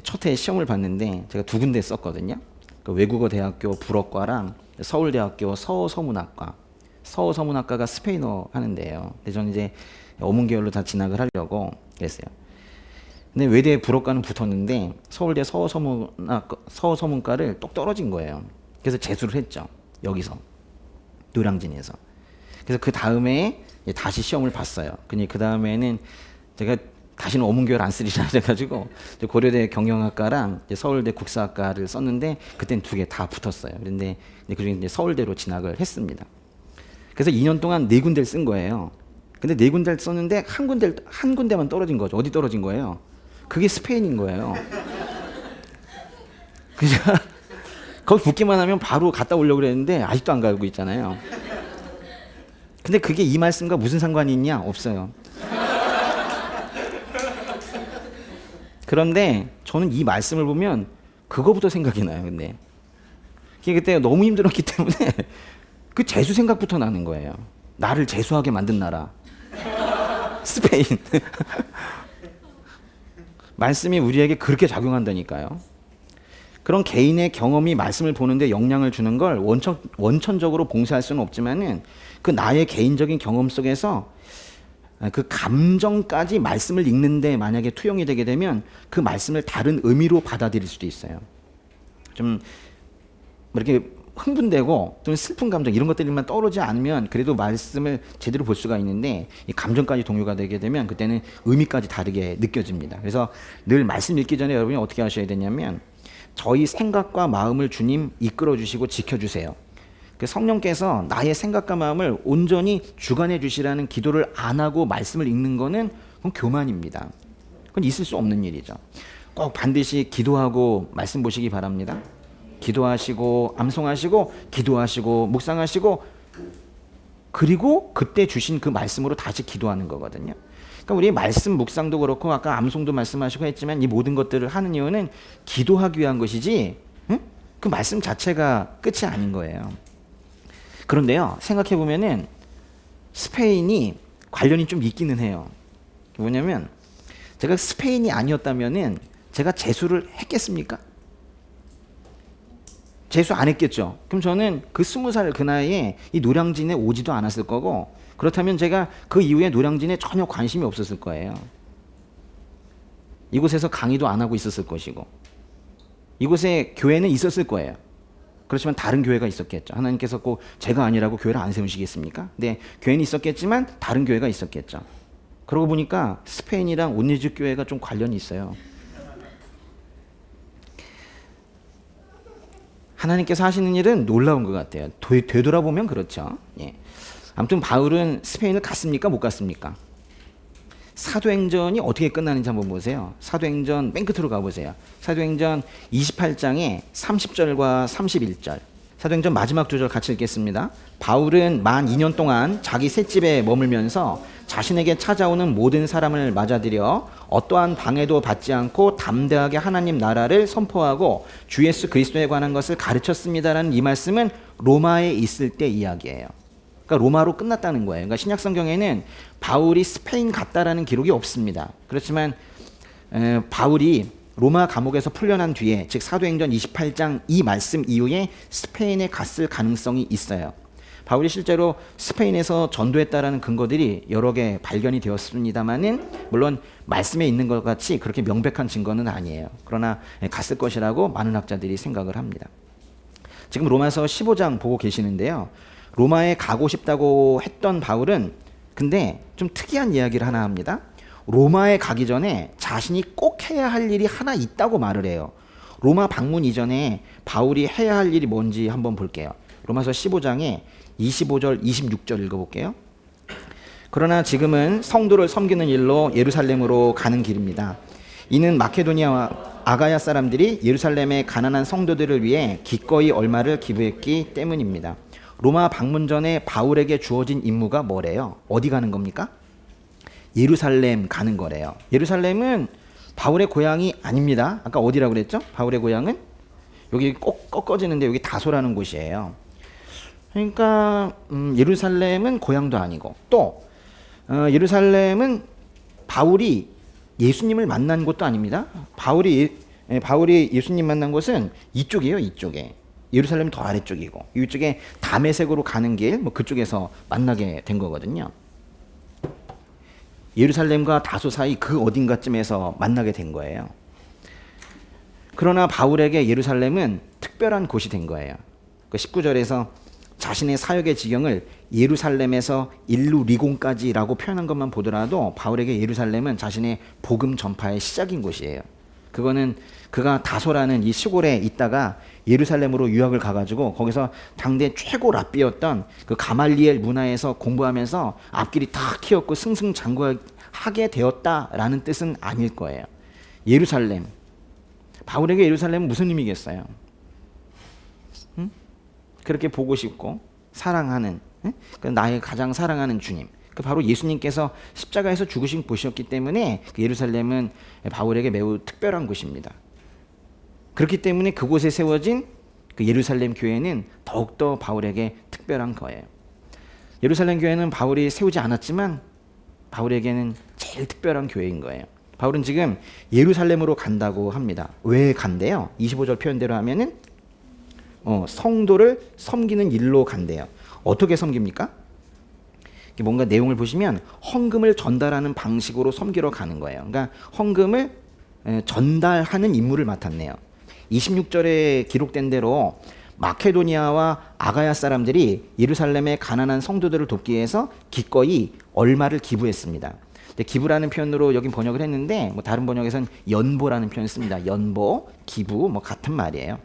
첫 해 시험을 봤는데 제가 두 군데 썼거든요. 그 외국어 대학교 불어과랑 서울대학교 서서문학과. 서서문학과가 스페인어 하는데요. 근데 저는 이제 어문계열로 다 진학을 하려고 그랬어요. 근데 외대 불어과는 붙었는데 서울대 서서문과를 똑 떨어진 거예요. 그래서 재수를 했죠. 여기서 노량진에서. 그래서 그 다음에 다시 시험을 봤어요. 근데 그 다음에는 제가 다시는 어문계열 안 쓰리라 해가지고 고려대 경영학과랑 서울대 국사학과를 썼는데 그땐 두 개 다 붙었어요. 그런데 그중에 이제 서울대로 진학을 했습니다. 그래서 2년 동안 네 군데를 쓴 거예요. 근데 네 군데를 썼는데 한 군데만 떨어진 거죠. 어디 떨어진 거예요? 그게 스페인인 거예요. 그냥 거기 붙기만 하면 바로 갔다 오려고 그랬는데 아직도 안 가고 있잖아요. 근데 그게 이 말씀과 무슨 상관이 있냐? 없어요. 그런데 저는 이 말씀을 보면 그거부터 생각이 나요. 근데 그때 너무 힘들었기 때문에 그 재수 생각부터 나는 거예요. 나를 재수하게 만든 나라 스페인. 말씀이 우리에게 그렇게 작용한다니까요. 그런 개인의 경험이 말씀을 보는데 영향을 주는 걸 원천적으로 봉쇄할 수는 없지만은 그 나의 개인적인 경험 속에서 그 감정까지 말씀을 읽는데 만약에 투영이 되게 되면 그 말씀을 다른 의미로 받아들일 수도 있어요. 좀 이렇게 흥분되고 좀 슬픈 감정 이런 것들만 떠오르지 않으면 그래도 말씀을 제대로 볼 수가 있는데 이 감정까지 동요가 되게 되면 그때는 의미까지 다르게 느껴집니다. 그래서 늘 말씀 읽기 전에 여러분이 어떻게 하셔야 되냐면 저희 생각과 마음을 주님 이끌어 주시고 지켜주세요. 성령께서 나의 생각과 마음을 온전히 주관해 주시라는 기도를 안 하고 말씀을 읽는 거는 그건 교만입니다. 그건 있을 수 없는 일이죠. 꼭 반드시 기도하고 말씀 보시기 바랍니다. 기도하시고 암송하시고 기도하시고 묵상하시고 그리고 그때 주신 그 말씀으로 다시 기도하는 거거든요. 그러니까 우리 말씀 묵상도 그렇고 아까 암송도 말씀하시고 했지만 이 모든 것들을 하는 이유는 기도하기 위한 것이지 그 말씀 자체가 끝이 아닌 거예요. 그런데요, 생각해 보면은 스페인이 관련이 좀 있기는 해요. 뭐냐면 제가 스페인이 아니었다면은 제가 재수를 했겠습니까? 재수 안 했겠죠. 그럼 저는 그 20살 그 나이에 이 노량진에 오지도 않았을 거고 그렇다면 제가 그 이후에 노량진에 전혀 관심이 없었을 거예요. 이곳에서 강의도 안 하고 있었을 것이고 이곳에 교회는 있었을 거예요. 그렇지만 다른 교회가 있었겠죠. 하나님께서 꼭 제가 아니라고 교회를 안 세우시겠습니까? 네, 교회는 있었겠지만 다른 교회가 있었겠죠. 그러고 보니까 스페인이랑 온리즈 교회가 좀 관련이 있어요. 하나님께서 하시는 일은 놀라운 것 같아요. 되돌아보면 그렇죠. 예. 아무튼 바울은 스페인을 갔습니까? 못 갔습니까? 사도행전이 어떻게 끝나는지 한번 보세요. 사도행전 맨 끝으로 가보세요. 사도행전 28장에 30절과 31절. 사도행전 마지막 두 절 같이 읽겠습니다. 바울은 만 2년 동안 자기 셋집에 머물면서 자신에게 찾아오는 모든 사람을 맞아들여 어떠한 방해도 받지 않고 담대하게 하나님 나라를 선포하고 주 예수 그리스도에 관한 것을 가르쳤습니다라는 이 말씀은 로마에 있을 때 이야기예요. 그러니까 로마로 끝났다는 거예요. 그러니까 신약 성경에는 바울이 스페인 갔다라는 기록이 없습니다. 그렇지만 바울이 로마 감옥에서 풀려난 뒤에 즉 사도행전 28장 이 말씀 이후에 스페인에 갔을 가능성이 있어요. 바울이 실제로 스페인에서 전도했다라는 근거들이 여러 개 발견이 되었습니다만은 물론 말씀에 있는 것 같이 그렇게 명백한 증거는 아니에요. 그러나 갔을 것이라고 많은 학자들이 생각을 합니다. 지금 로마서 15장 보고 계시는데요. 로마에 가고 싶다고 했던 바울은 근데 좀 특이한 이야기를 하나 합니다. 로마에 가기 전에 자신이 꼭 해야 할 일이 하나 있다고 말을 해요. 로마 방문 이전에 바울이 해야 할 일이 뭔지 한번 볼게요. 로마서 15장에 25절, 26절 읽어볼게요. 그러나 지금은 성도를 섬기는 일로 예루살렘으로 가는 길입니다. 이는 마케도니아와 아가야 사람들이 예루살렘의 가난한 성도들을 위해 기꺼이 얼마를 기부했기 때문입니다. 로마 방문 전에 바울에게 주어진 임무가 뭐래요? 어디 가는 겁니까? 예루살렘 가는 거래요. 예루살렘은 바울의 고향이 아닙니다. 아까 어디라고 그랬죠? 바울의 고향은 여기 꼭 꺾어지는데 여기 다소라는 곳이에요. 그러니까 예루살렘은 고향도 아니고 또 예루살렘은 바울이 예수님을 만난 곳도 아닙니다. 바울이 예수님 만난 곳은 이쪽이에요. 이쪽에. 예루살렘 더 아래쪽이고 이쪽에 다메섹으로 가는 길 뭐 그쪽에서 만나게 된 거거든요. 예루살렘과 다소 사이 그 어딘가쯤에서 만나게 된 거예요. 그러나 바울에게 예루살렘은 특별한 곳이 된 거예요. 그 19절에서 자신의 사역의 지경을 예루살렘에서 일루리곤까지라고 표현한 것만 보더라도 바울에게 예루살렘은 자신의 복음 전파의 시작인 곳이에요. 그거는 그가 다소라는 이 시골에 있다가 예루살렘으로 유학을 가가지고 거기서 당대 최고 랍비였던 그 가말리엘 문화에서 공부하면서 앞길이 다 키웠고 승승장구하게 되었다라는 뜻은 아닐 거예요. 예루살렘. 바울에게 예루살렘은 무슨 의미겠어요? 응? 그렇게 보고 싶고 사랑하는 나의 가장 사랑하는 주님. 바로 예수님께서 십자가에서 죽으신 곳이었기 때문에 그 예루살렘은 바울에게 매우 특별한 곳입니다. 그렇기 때문에 그곳에 세워진 그 예루살렘 교회는 더욱더 바울에게 특별한 거예요. 예루살렘 교회는 바울이 세우지 않았지만 바울에게는 제일 특별한 교회인 거예요. 바울은 지금 예루살렘으로 간다고 합니다. 왜 간대요? 25절 표현대로 하면은 성도를 섬기는 일로 간대요. 어떻게 섬깁니까? 뭔가 내용을 보시면 헌금을 전달하는 방식으로 섬기러 가는 거예요. 그러니까 헌금을 전달하는 임무를 맡았네요. 26절에 기록된 대로 마케도니아와 아가야 사람들이 예루살렘의 가난한 성도들을 돕기 위해서 기꺼이 얼마를 기부했습니다. 기부라는 표현으로 여긴 번역을 했는데 뭐 다른 번역에서는 연보라는 표현을 씁니다. 연보, 기부 뭐 같은 말이에요.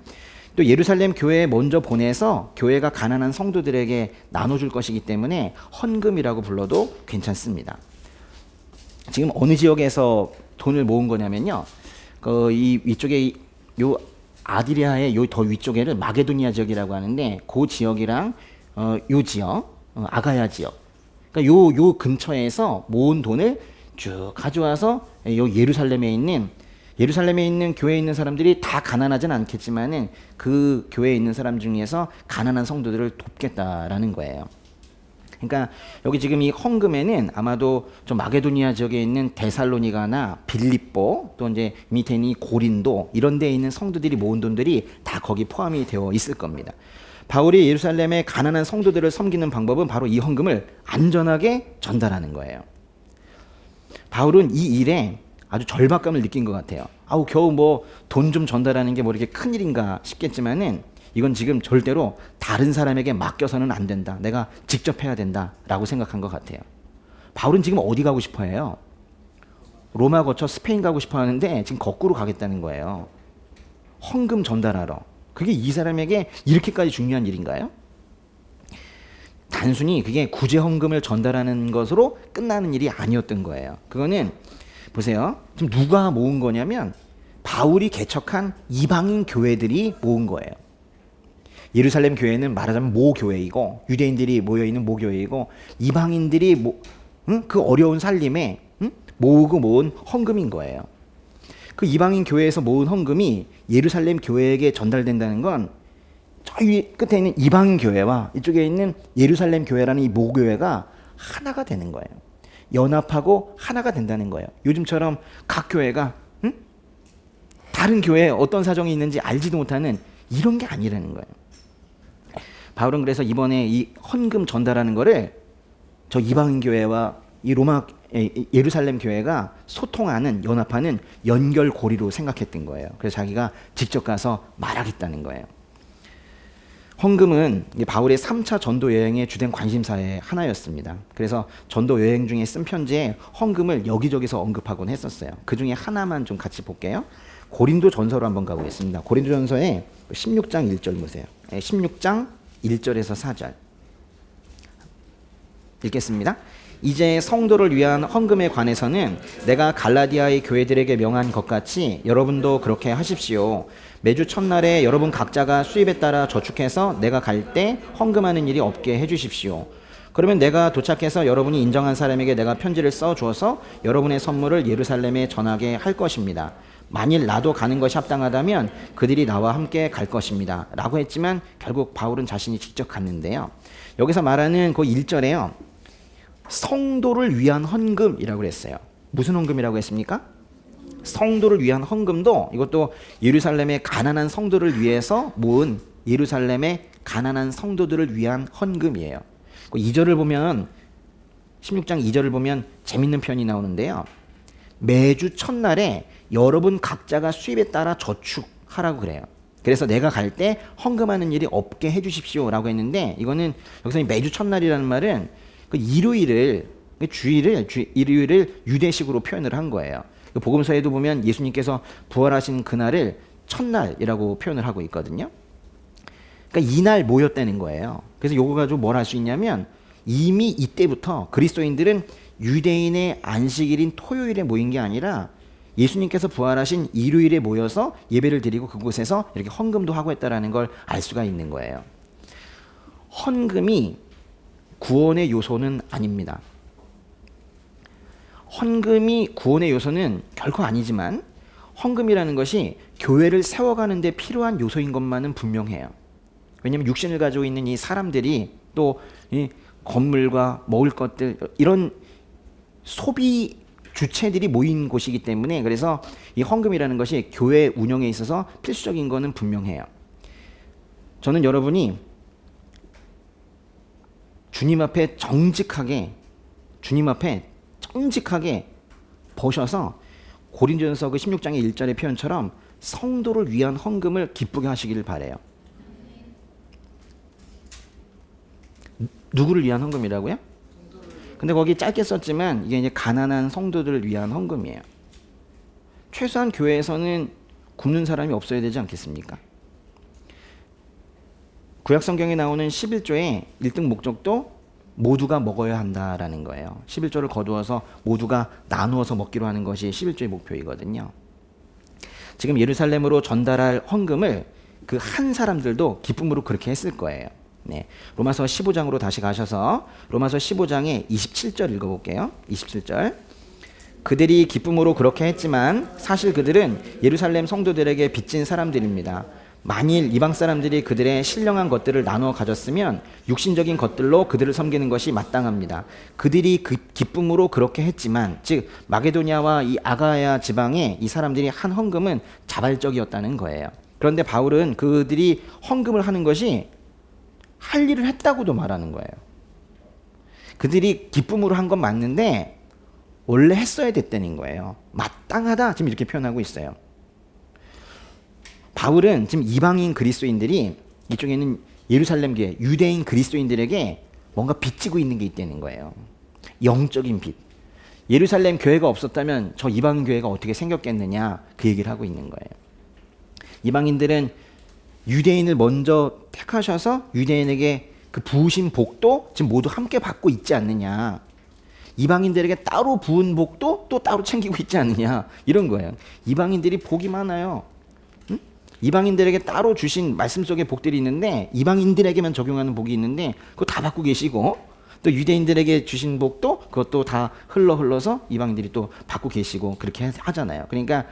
또 예루살렘 교회에 먼저 보내서 교회가 가난한 성도들에게 나눠줄 것이기 때문에 헌금이라고 불러도 괜찮습니다. 지금 어느 지역에서 돈을 모은 거냐면요. 이쪽에 요 아디리아의 요 더 위쪽에를 마게도니아 지역이라고 하는데 그 지역이랑 요 지역 아가야 지역 그러니까 요 근처에서 모은 돈을 쭉 가져와서 요 예루살렘에 있는 교회에 있는 사람들이 다 가난하진 않겠지만은 그 교회에 있는 사람 중에서 가난한 성도들을 돕겠다라는 거예요. 그러니까 여기 지금 이 헌금에는 아마도 좀 마게도니아 지역에 있는 데살로니가나 빌립보 또 이제 밑에 있는 고린도 이런 데에 있는 성도들이 모은 돈들이 다 거기 포함이 되어 있을 겁니다. 바울이 예루살렘의 가난한 성도들을 섬기는 방법은 바로 이 헌금을 안전하게 전달하는 거예요. 바울은 이 일에 아주 절박감을 느낀 것 같아요. 겨우 뭐 돈 좀 전달하는 게 뭐 이렇게 큰 일인가 싶겠지만은 이건 지금 절대로 다른 사람에게 맡겨서는 안 된다. 내가 직접 해야 된다라고 생각한 것 같아요. 바울은 지금 어디 가고 싶어 해요? 로마 거쳐 스페인 가고 싶어 하는데 지금 거꾸로 가겠다는 거예요. 헌금 전달하러. 그게 이 사람에게 이렇게까지 중요한 일인가요? 단순히 그게 구제 헌금을 전달하는 것으로 끝나는 일이 아니었던 거예요. 그거는 보세요. 지금 누가 모은 거냐면 바울이 개척한 이방인 교회들이 모은 거예요. 예루살렘 교회는 말하자면 모교회이고 유대인들이 모여있는 모교회이고 이방인들이 그 어려운 살림에 모으고 모은 헌금인 거예요. 그 이방인 교회에서 모은 헌금이 예루살렘 교회에게 전달된다는 건 저희 끝에 있는 이방인 교회와 이쪽에 있는 예루살렘 교회라는 이 모교회가 하나가 되는 거예요. 연합하고 하나가 된다는 거예요. 요즘처럼 각 교회가 다른 교회에 어떤 사정이 있는지 알지도 못하는 이런 게 아니라는 거예요. 바울은 그래서 이번에 이 헌금 전달하는 거를 저 이방인 교회와 이 예루살렘 교회가 소통하는 연합하는 연결고리로 생각했던 거예요. 그래서 자기가 직접 가서 말하겠다는 거예요. 헌금은 바울의 3차 전도 여행의 주된 관심사의 하나였습니다. 그래서 전도 여행 중에 쓴 편지에 헌금을 여기저기서 언급하곤 했었어요. 그 중에 하나만 좀 같이 볼게요. 고린도 전서로 한번 가보겠습니다. 고린도 전서에 16장 1절 보세요. 16장 1절에서 4절 읽겠습니다. 이제 성도를 위한 헌금에 관해서는 내가 갈라디아의 교회들에게 명한 것 같이 여러분도 그렇게 하십시오. 매주 첫날에 여러분 각자가 수입에 따라 저축해서 내가 갈 때 헌금하는 일이 없게 해주십시오. 그러면 내가 도착해서 여러분이 인정한 사람에게 내가 편지를 써주어서 여러분의 선물을 예루살렘에 전하게 할 것입니다. 만일 나도 가는 것이 합당하다면 그들이 나와 함께 갈 것입니다. 라고 했지만 결국 바울은 자신이 직접 갔는데요. 여기서 말하는 그 1절에요. 성도를 위한 헌금이라고 그랬어요. 무슨 헌금이라고 했습니까? 성도를 위한 헌금도 이것도 예루살렘의 가난한 성도를 위해서 모은 예루살렘의 가난한 성도들을 위한 헌금이에요. 2절을 보면 16장 2절을 보면 재밌는 표현이 나오는데요. 매주 첫날에 여러분 각자가 수입에 따라 저축하라고 그래요. 그래서 내가 갈 때 헌금하는 일이 없게 해주십시오 라고 했는데 이거는 여기서 매주 첫날이라는 말은 그 일요일을 유대식으로 표현을 한 거예요. 복음서에도 보면 예수님께서 부활하신 그날을 첫날이라고 표현을 하고 있거든요. 그러니까 이날 모였다는 거예요. 그래서 요거 가지고 뭘 할 수 있냐면 이미 이때부터 그리스도인들은 유대인의 안식일인 토요일에 모인 게 아니라 예수님께서 부활하신 일요일에 모여서 예배를 드리고 그곳에서 이렇게 헌금도 하고 했다라는 걸 알 수가 있는 거예요. 헌금이 구원의 요소는 아닙니다. 헌금이 구원의 요소는 결코 아니지만 헌금이라는 것이 교회를 세워가는 데 필요한 요소인 것만은 분명해요. 왜냐하면 육신을 가지고 있는 이 사람들이 또 이 건물과 먹을 것들 이런 소비 주체들이 모인 곳이기 때문에 그래서 이 헌금이라는 것이 교회 운영에 있어서 필수적인 것은 분명해요. 저는 여러분이 주님 앞에 정직하게 보셔서 고린도전서 그 16장의 1절의 표현처럼 성도를 위한 헌금을 기쁘게 하시기를 바라요. 누구를 위한 헌금이라고요? 근데 거기 짧게 썼지만 이게 이제 가난한 성도들을 위한 헌금이에요. 최소한 교회에서는 굶는 사람이 없어야 되지 않겠습니까? 구약 성경에 나오는 11조의 1등 목적도 모두가 먹어야 한다라는 거예요. 11조를 거두어서 모두가 나누어서 먹기로 하는 것이 11조의 목표이거든요. 지금 예루살렘으로 전달할 헌금을 그 한 사람들도 기쁨으로 그렇게 했을 거예요. 네, 로마서 15장으로 다시 가셔서 로마서 15장의 27절 읽어볼게요. 27절. 그들이 기쁨으로 그렇게 했지만 사실 그들은 예루살렘 성도들에게 빚진 사람들입니다. 만일 이방 사람들이 그들의 신령한 것들을 나누어 가졌으면 육신적인 것들로 그들을 섬기는 것이 마땅합니다. 그들이 그 기쁨으로 그렇게 했지만 즉 마게도냐와 이 아가야 지방의 이 사람들이 한 헌금은 자발적이었다는 거예요. 그런데 바울은 그들이 헌금을 하는 것이 할 일을 했다고도 말하는 거예요. 그들이 기쁨으로 한 건 맞는데 원래 했어야 됐다는 거예요. 마땅하다 지금 이렇게 표현하고 있어요. 바울은 지금 이방인 그리스도인들이 이쪽에는 예루살렘 교회 유대인 그리스도인들에게 뭔가 빚지고 있는 게 있다는 거예요. 영적인 빚. 예루살렘 교회가 없었다면 저 이방인 교회가 어떻게 생겼겠느냐 그 얘기를 하고 있는 거예요. 이방인들은 유대인을 먼저 택하셔서 유대인에게 그 부으신 복도 지금 모두 함께 받고 있지 않느냐. 이방인들에게 따로 부은 복도 또 따로 챙기고 있지 않느냐. 이런 거예요. 이방인들이 복이 많아요. 응? 이방인들에게 따로 주신 말씀 속에 복들이 있는데 이방인들에게만 적용하는 복이 있는데 그거 다 받고 계시고 또 유대인들에게 주신 복도 그것도 다 흘러서 이방인들이 또 받고 계시고 그렇게 하잖아요. 그러니까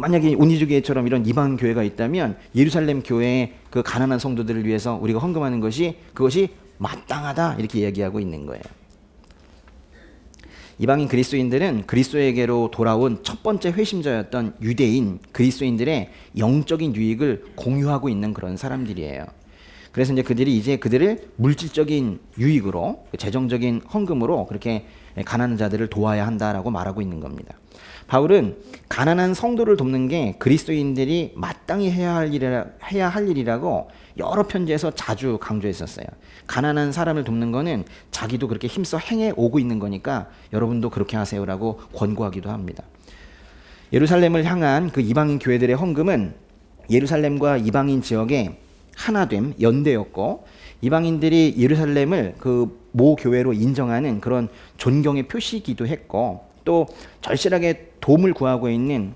만약에 온리주교회처럼 이런 이방 교회가 있다면 예루살렘 교회의 그 가난한 성도들을 위해서 우리가 헌금하는 것이 그것이 마땅하다 이렇게 이야기하고 있는 거예요. 이방인 그리스도인들은 그리스도에게로 돌아온 첫 번째 회심자였던 유대인 그리스도인들의 영적인 유익을 공유하고 있는 그런 사람들이에요. 그래서 이제 그들이 이제 그들을 물질적인 유익으로 재정적인 헌금으로 그렇게 가난한 자들을 도와야 한다라고 말하고 있는 겁니다. 바울은 가난한 성도를 돕는 게 그리스도인들이 마땅히 해야 할 일이라고 여러 편지에서 자주 강조했었어요. 가난한 사람을 돕는 거는 자기도 그렇게 힘써 행해 오고 있는 거니까 여러분도 그렇게 하세요라고 권고하기도 합니다. 예루살렘을 향한 그 이방인 교회들의 헌금은 예루살렘과 이방인 지역의 하나됨, 연대였고 이방인들이 예루살렘을 그 모 교회로 인정하는 그런 존경의 표시이기도 했고, 또 절실하게 도움을 구하고 있는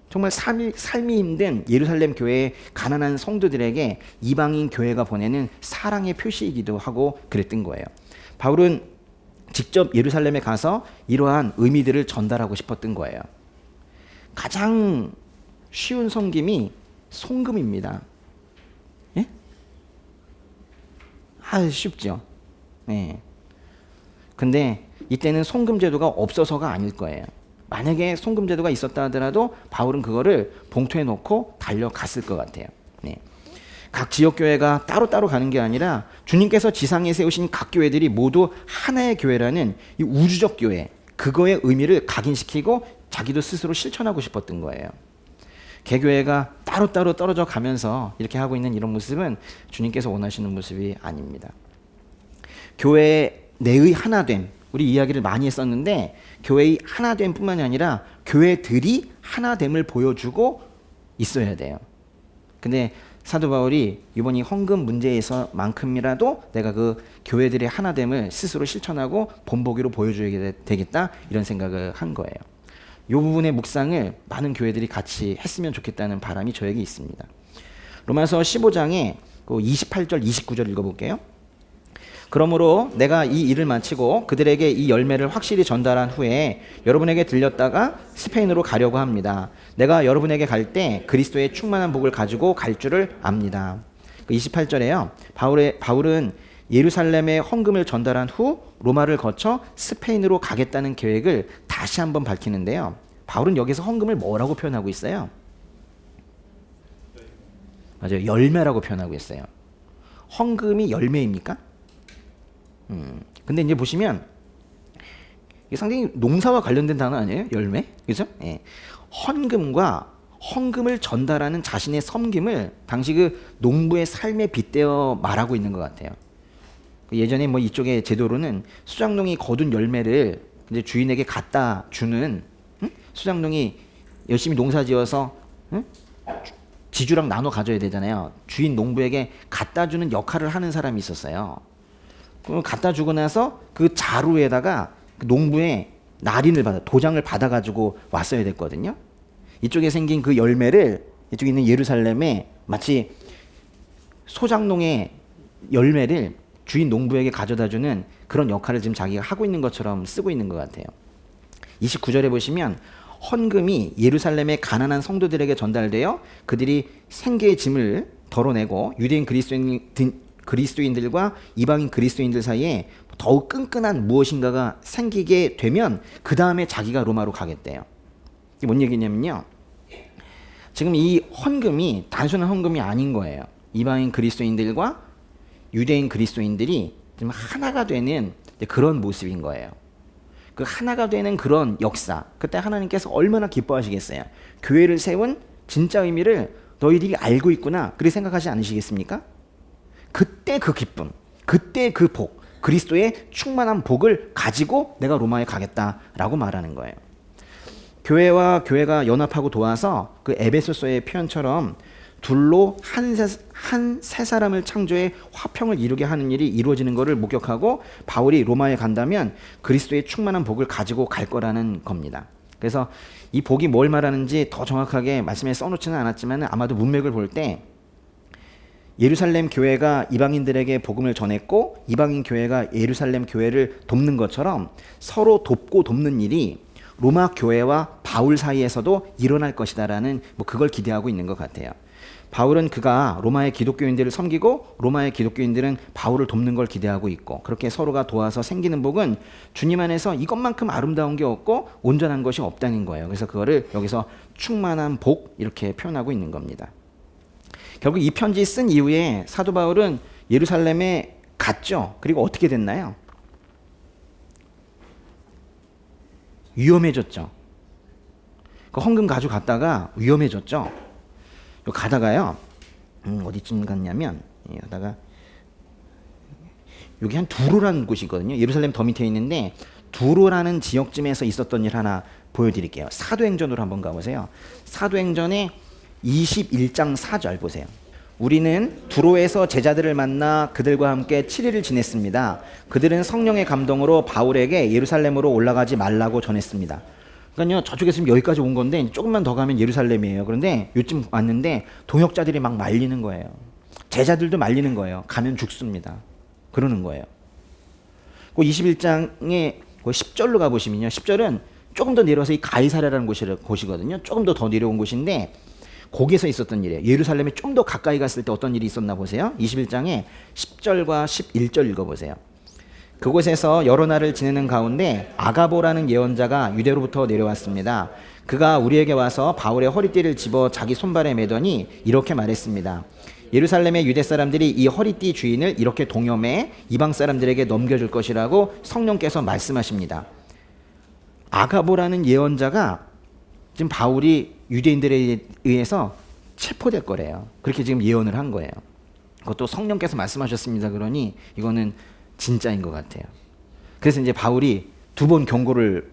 정말 삶이 힘든 예루살렘 교회의 가난한 성도들에게 이방인 교회가 보내는 사랑의 표시이기도 하고 그랬던 거예요. 바울은 직접 예루살렘에 가서 이러한 의미들을 전달하고 싶었던 거예요. 가장 쉬운 섬김이 송금입니다. 예? 쉽죠. 네. 근데 이때는 송금 제도가 없어서가 아닐 거예요. 만약에 송금 제도가 있었다 하더라도 바울은 그거를 봉투에 넣고 달려갔을 것 같아요. 네. 각 지역 교회가 따로따로 가는 게 아니라 주님께서 지상에 세우신 각 교회들이 모두 하나의 교회라는 이 우주적 교회, 그거의 의미를 각인시키고 자기도 스스로 실천하고 싶었던 거예요. 개교회가 따로따로 떨어져 가면서 이렇게 하고 있는 이런 모습은 주님께서 원하시는 모습이 아닙니다. 교회 내의 하나됨, 우리 이야기를 많이 했었는데 교회의 하나됨 뿐만이 아니라 교회들이 하나됨을 보여주고 있어야 돼요. 근데 사도 바울이 이번 이 헌금 문제에서만큼이라도 내가 그 교회들의 하나됨을 스스로 실천하고 본보기로 보여줘야 되겠다, 이런 생각을 한 거예요. 이 부분의 묵상을 많은 교회들이 같이 했으면 좋겠다는 바람이 저에게 있습니다. 로마서 15장에 28절 29절 읽어볼게요. 그러므로 내가 이 일을 마치고 그들에게 이 열매를 확실히 전달한 후에 여러분에게 들렸다가 스페인으로 가려고 합니다. 내가 여러분에게 갈 때 그리스도의 충만한 복을 가지고 갈 줄을 압니다. 28절에요. 바울은 예루살렘에 헌금을 전달한 후 로마를 거쳐 스페인으로 가겠다는 계획을 다시 한번 밝히는데요. 바울은 여기서 헌금을 뭐라고 표현하고 있어요? 맞아요. 열매라고 표현하고 있어요. 헌금이 열매입니까? 근데 이제 보시면 이게 상당히 농사와 관련된 단어 아니에요? 열매? 그죠? 예. 헌금을 전달하는 자신의 섬김을 당시 그 농부의 삶에 빗대어 말하고 있는 것 같아요. 예전에 뭐 이쪽의 제도로는 수장농이 거둔 열매를 이제 주인에게 갖다 주는, 수장농이 열심히 농사지어서 지주랑 나눠 가져야 되잖아요. 주인 농부에게 갖다 주는 역할을 하는 사람이 있었어요. 그럼 갖다 주고 나서 그 자루에다가 그 농부의 도장을 받아가지고 왔어야 됐거든요. 이쪽에 생긴 그 열매를 이쪽에 있는 예루살렘에 마치 소장농의 열매를 주인 농부에게 가져다주는 그런 역할을 지금 자기가 하고 있는 것처럼 쓰고 있는 것 같아요. 29절에 보시면 헌금이 예루살렘의 가난한 성도들에게 전달되어 그들이 생계의 짐을 덜어내고 유대인 그리스도인들과 이방인 그리스도인들 사이에 더욱 끈끈한 무엇인가가 생기게 되면 그 다음에 자기가 로마로 가겠대요. 이게 뭔 얘기냐면요, 지금 이 헌금이 단순한 헌금이 아닌 거예요. 이방인 그리스도인들과 유대인 그리스도인들이 좀 하나가 되는 그런 모습인 거예요. 그 하나가 되는 그런 역사, 그때 하나님께서 얼마나 기뻐하시겠어요. 교회를 세운 진짜 의미를 너희들이 알고 있구나, 그렇게 생각하지 않으시겠습니까? 그때 그 기쁨, 그때 그 복, 그리스도의 충만한 복을 가지고 내가 로마에 가겠다라고 말하는 거예요. 교회와 교회가 연합하고 도와서 그 에베소서의 표현처럼 둘로 한 세 사람을 창조해 화평을 이루게 하는 일이 이루어지는 것을 목격하고 바울이 로마에 간다면 그리스도의 충만한 복을 가지고 갈 거라는 겁니다. 그래서 이 복이 뭘 말하는지 더 정확하게 말씀에 써놓지는 않았지만 아마도 문맥을 볼 때 예루살렘 교회가 이방인들에게 복음을 전했고 이방인 교회가 예루살렘 교회를 돕는 것처럼 서로 돕고 돕는 일이 로마 교회와 바울 사이에서도 일어날 것이다라는 그걸 기대하고 있는 것 같아요. 바울은 그가 로마의 기독교인들을 섬기고 로마의 기독교인들은 바울을 돕는 걸 기대하고 있고, 그렇게 서로가 도와서 생기는 복은 주님 안에서 이것만큼 아름다운 게 없고 온전한 것이 없다는 거예요. 그래서 그거를 여기서 충만한 복 이렇게 표현하고 있는 겁니다. 결국 이 편지 쓴 이후에 사도 바울은 예루살렘에 갔죠. 그리고 어떻게 됐나요? 위험해졌죠. 그 헌금 가져갔다가 위험해졌죠. 가다가요, 어디쯤 갔냐면, 가다가 여기 한 두로라는 곳이 있거든요. 예루살렘 더 밑에 있는데 두로라는 지역쯤에서 있었던 일 하나 보여드릴게요. 사도행전으로 한번 가보세요. 사도행전의 21장 4절 보세요. 우리는 두로에서 제자들을 만나 그들과 함께 7일을 지냈습니다. 그들은 성령의 감동으로 바울에게 예루살렘으로 올라가지 말라고 전했습니다. 그러니까요, 저쪽에서 지금 여기까지 온 건데 조금만 더 가면 예루살렘이에요. 그런데 요즘 왔는데 동역자들이 막 말리는 거예요. 제자들도 말리는 거예요. 가면 죽습니다. 그러는 거예요. 그 21장에 10절로 가보시면요. 10절은 조금 더 내려와서 이 가이사랴라는 곳이거든요. 조금 더 내려온 곳인데 거기에서 있었던 일이에요. 예루살렘에 좀 더 가까이 갔을 때 어떤 일이 있었나 보세요. 21장에 10절과 11절 읽어보세요. 그곳에서 여러 날을 지내는 가운데 아가보라는 예언자가 유대로부터 내려왔습니다. 그가 우리에게 와서 바울의 허리띠를 집어 자기 손발에 매더니 이렇게 말했습니다. 예루살렘의 유대 사람들이 이 허리띠 주인을 이렇게 동염해 이방 사람들에게 넘겨줄 것이라고 성령께서 말씀하십니다. 아가보라는 예언자가 지금 바울이 유대인들에 의해서 체포될 거래요. 그렇게 지금 예언을 한 거예요. 그것도 성령께서 말씀하셨습니다. 그러니 이거는 진짜인 것 같아요. 그래서 이제 바울이 2번 경고를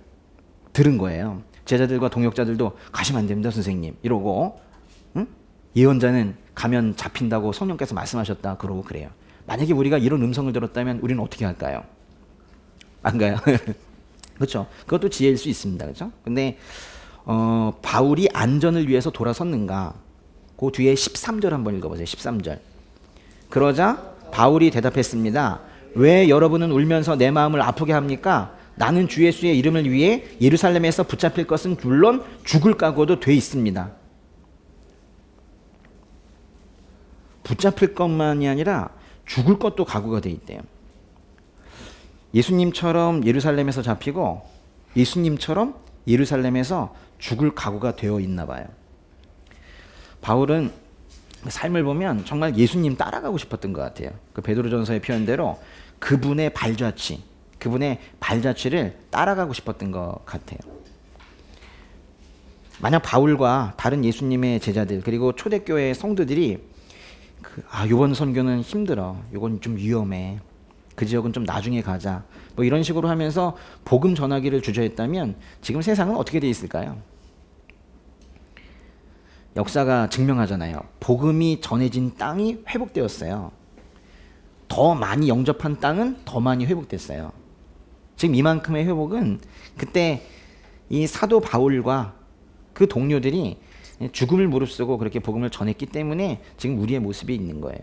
들은 거예요. 제자들과 동역자들도 가시면 안 됩니다, 선생님. 이러고, 응? 예언자는 가면 잡힌다고 성령께서 말씀하셨다. 그러고 그래요. 만약에 우리가 이런 음성을 들었다면 우리는 어떻게 할까요? 안 가요? 그렇죠. 그것도 지혜일 수 있습니다. 그렇죠? 근데 바울이 안전을 위해서 돌아섰는가? 그 뒤에 13절 한번 읽어보세요. 13절. 그러자 바울이 대답했습니다. 왜 여러분은 울면서 내 마음을 아프게 합니까? 나는 주 예수의 이름을 위해 예루살렘에서 붙잡힐 것은 물론 죽을 각오도 돼 있습니다. 붙잡힐 것만이 아니라 죽을 것도 각오가 돼 있대요. 예수님처럼 예루살렘에서 잡히고 예수님처럼 예루살렘에서 죽을 각오가 되어 있나 봐요. 바울은 삶을 보면 정말 예수님 따라가고 싶었던 것 같아요. 그 베드로전서의 표현대로 그분의 발자취를 따라가고 싶었던 것 같아요. 만약 바울과 다른 예수님의 제자들 그리고 초대교회의 성도들이 이번 선교는 힘들어, 이건 좀 위험해, 그 지역은 좀 나중에 가자, 뭐 이런 식으로 하면서 복음 전하기를 주저했다면 지금 세상은 어떻게 돼 있을까요? 역사가 증명하잖아요. 복음이 전해진 땅이 회복되었어요. 더 많이 영접한 땅은 더 많이 회복됐어요. 지금 이만큼의 회복은 그때 이 사도 바울과 그 동료들이 죽음을 무릅쓰고 그렇게 복음을 전했기 때문에 지금 우리의 모습이 있는 거예요.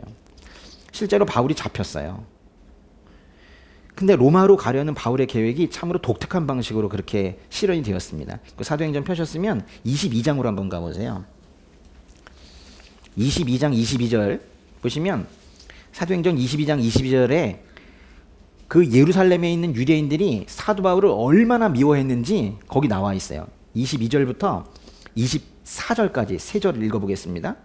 실제로 바울이 잡혔어요. 근데 로마로 가려는 바울의 계획이 참으로 독특한 방식으로 그렇게 실현이 되었습니다. 그 사도행전 펴셨으면 22장으로 한번 가보세요. 22장 22절 보시면 사도행전 22장 22절에 그 예루살렘에 있는 유대인들이 사도 바울을 얼마나 미워했는지 거기 나와 있어요. 22절부터 24절까지 3절을 읽어보겠습니다.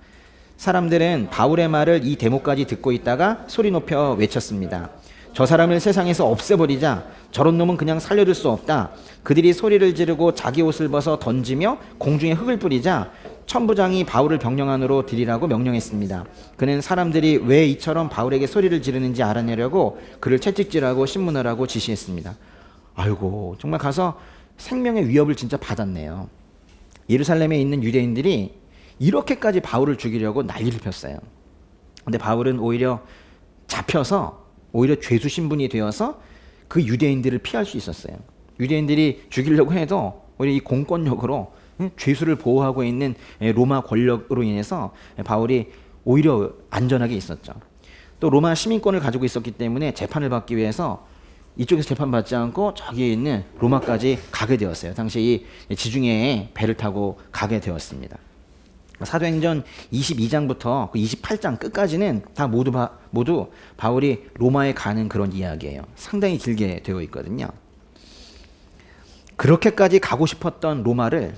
사람들은 바울의 말을 이 대목까지 듣고 있다가 소리 높여 외쳤습니다. 저 사람을 세상에서 없애버리자. 저런 놈은 그냥 살려둘 수 없다. 그들이 소리를 지르고 자기 옷을 벗어 던지며 공중에 흙을 뿌리자 천부장이 바울을 병영 안으로 들이라고 명령했습니다. 그는 사람들이 왜 이처럼 바울에게 소리를 지르는지 알아내려고 그를 채찍질하고 신문하라고 지시했습니다. 아이고, 정말 가서 생명의 위협을 진짜 받았네요. 예루살렘에 있는 유대인들이 이렇게까지 바울을 죽이려고 난리를 폈어요. 근데 바울은 오히려 잡혀서 오히려 죄수 신분이 되어서 그 유대인들을 피할 수 있었어요. 유대인들이 죽이려고 해도 오히려 이 공권력으로 죄수를 보호하고 있는 로마 권력으로 인해서 바울이 오히려 안전하게 있었죠. 또 로마 시민권을 가지고 있었기 때문에 재판을 받기 위해서 이쪽에서 재판받지 않고 저기에 있는 로마까지 가게 되었어요. 당시 이 지중해에 배를 타고 가게 되었습니다. 사도행전 22장부터 28장 끝까지는 다 모두 바울이 로마에 가는 그런 이야기예요. 상당히 길게 되어 있거든요. 그렇게까지 가고 싶었던 로마를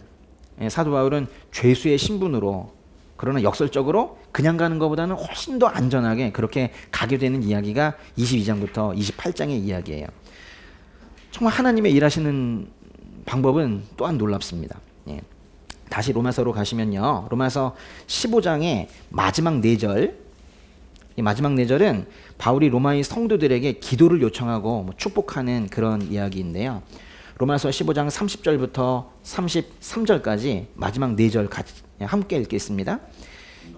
사도 바울은 죄수의 신분으로, 그러나 역설적으로 그냥 가는 것보다는 훨씬 더 안전하게 그렇게 가게 되는 이야기가 22장부터 28장의 이야기예요. 정말 하나님의 일하시는 방법은 또한 놀랍습니다. 예. 다시 로마서로 가시면요. 로마서 15장의 마지막 4절, 이 마지막 4절은 바울이 로마의 성도들에게 기도를 요청하고 축복하는 그런 이야기인데요. 로마서 15장 30절부터 33절까지 마지막 4절 함께 읽겠습니다.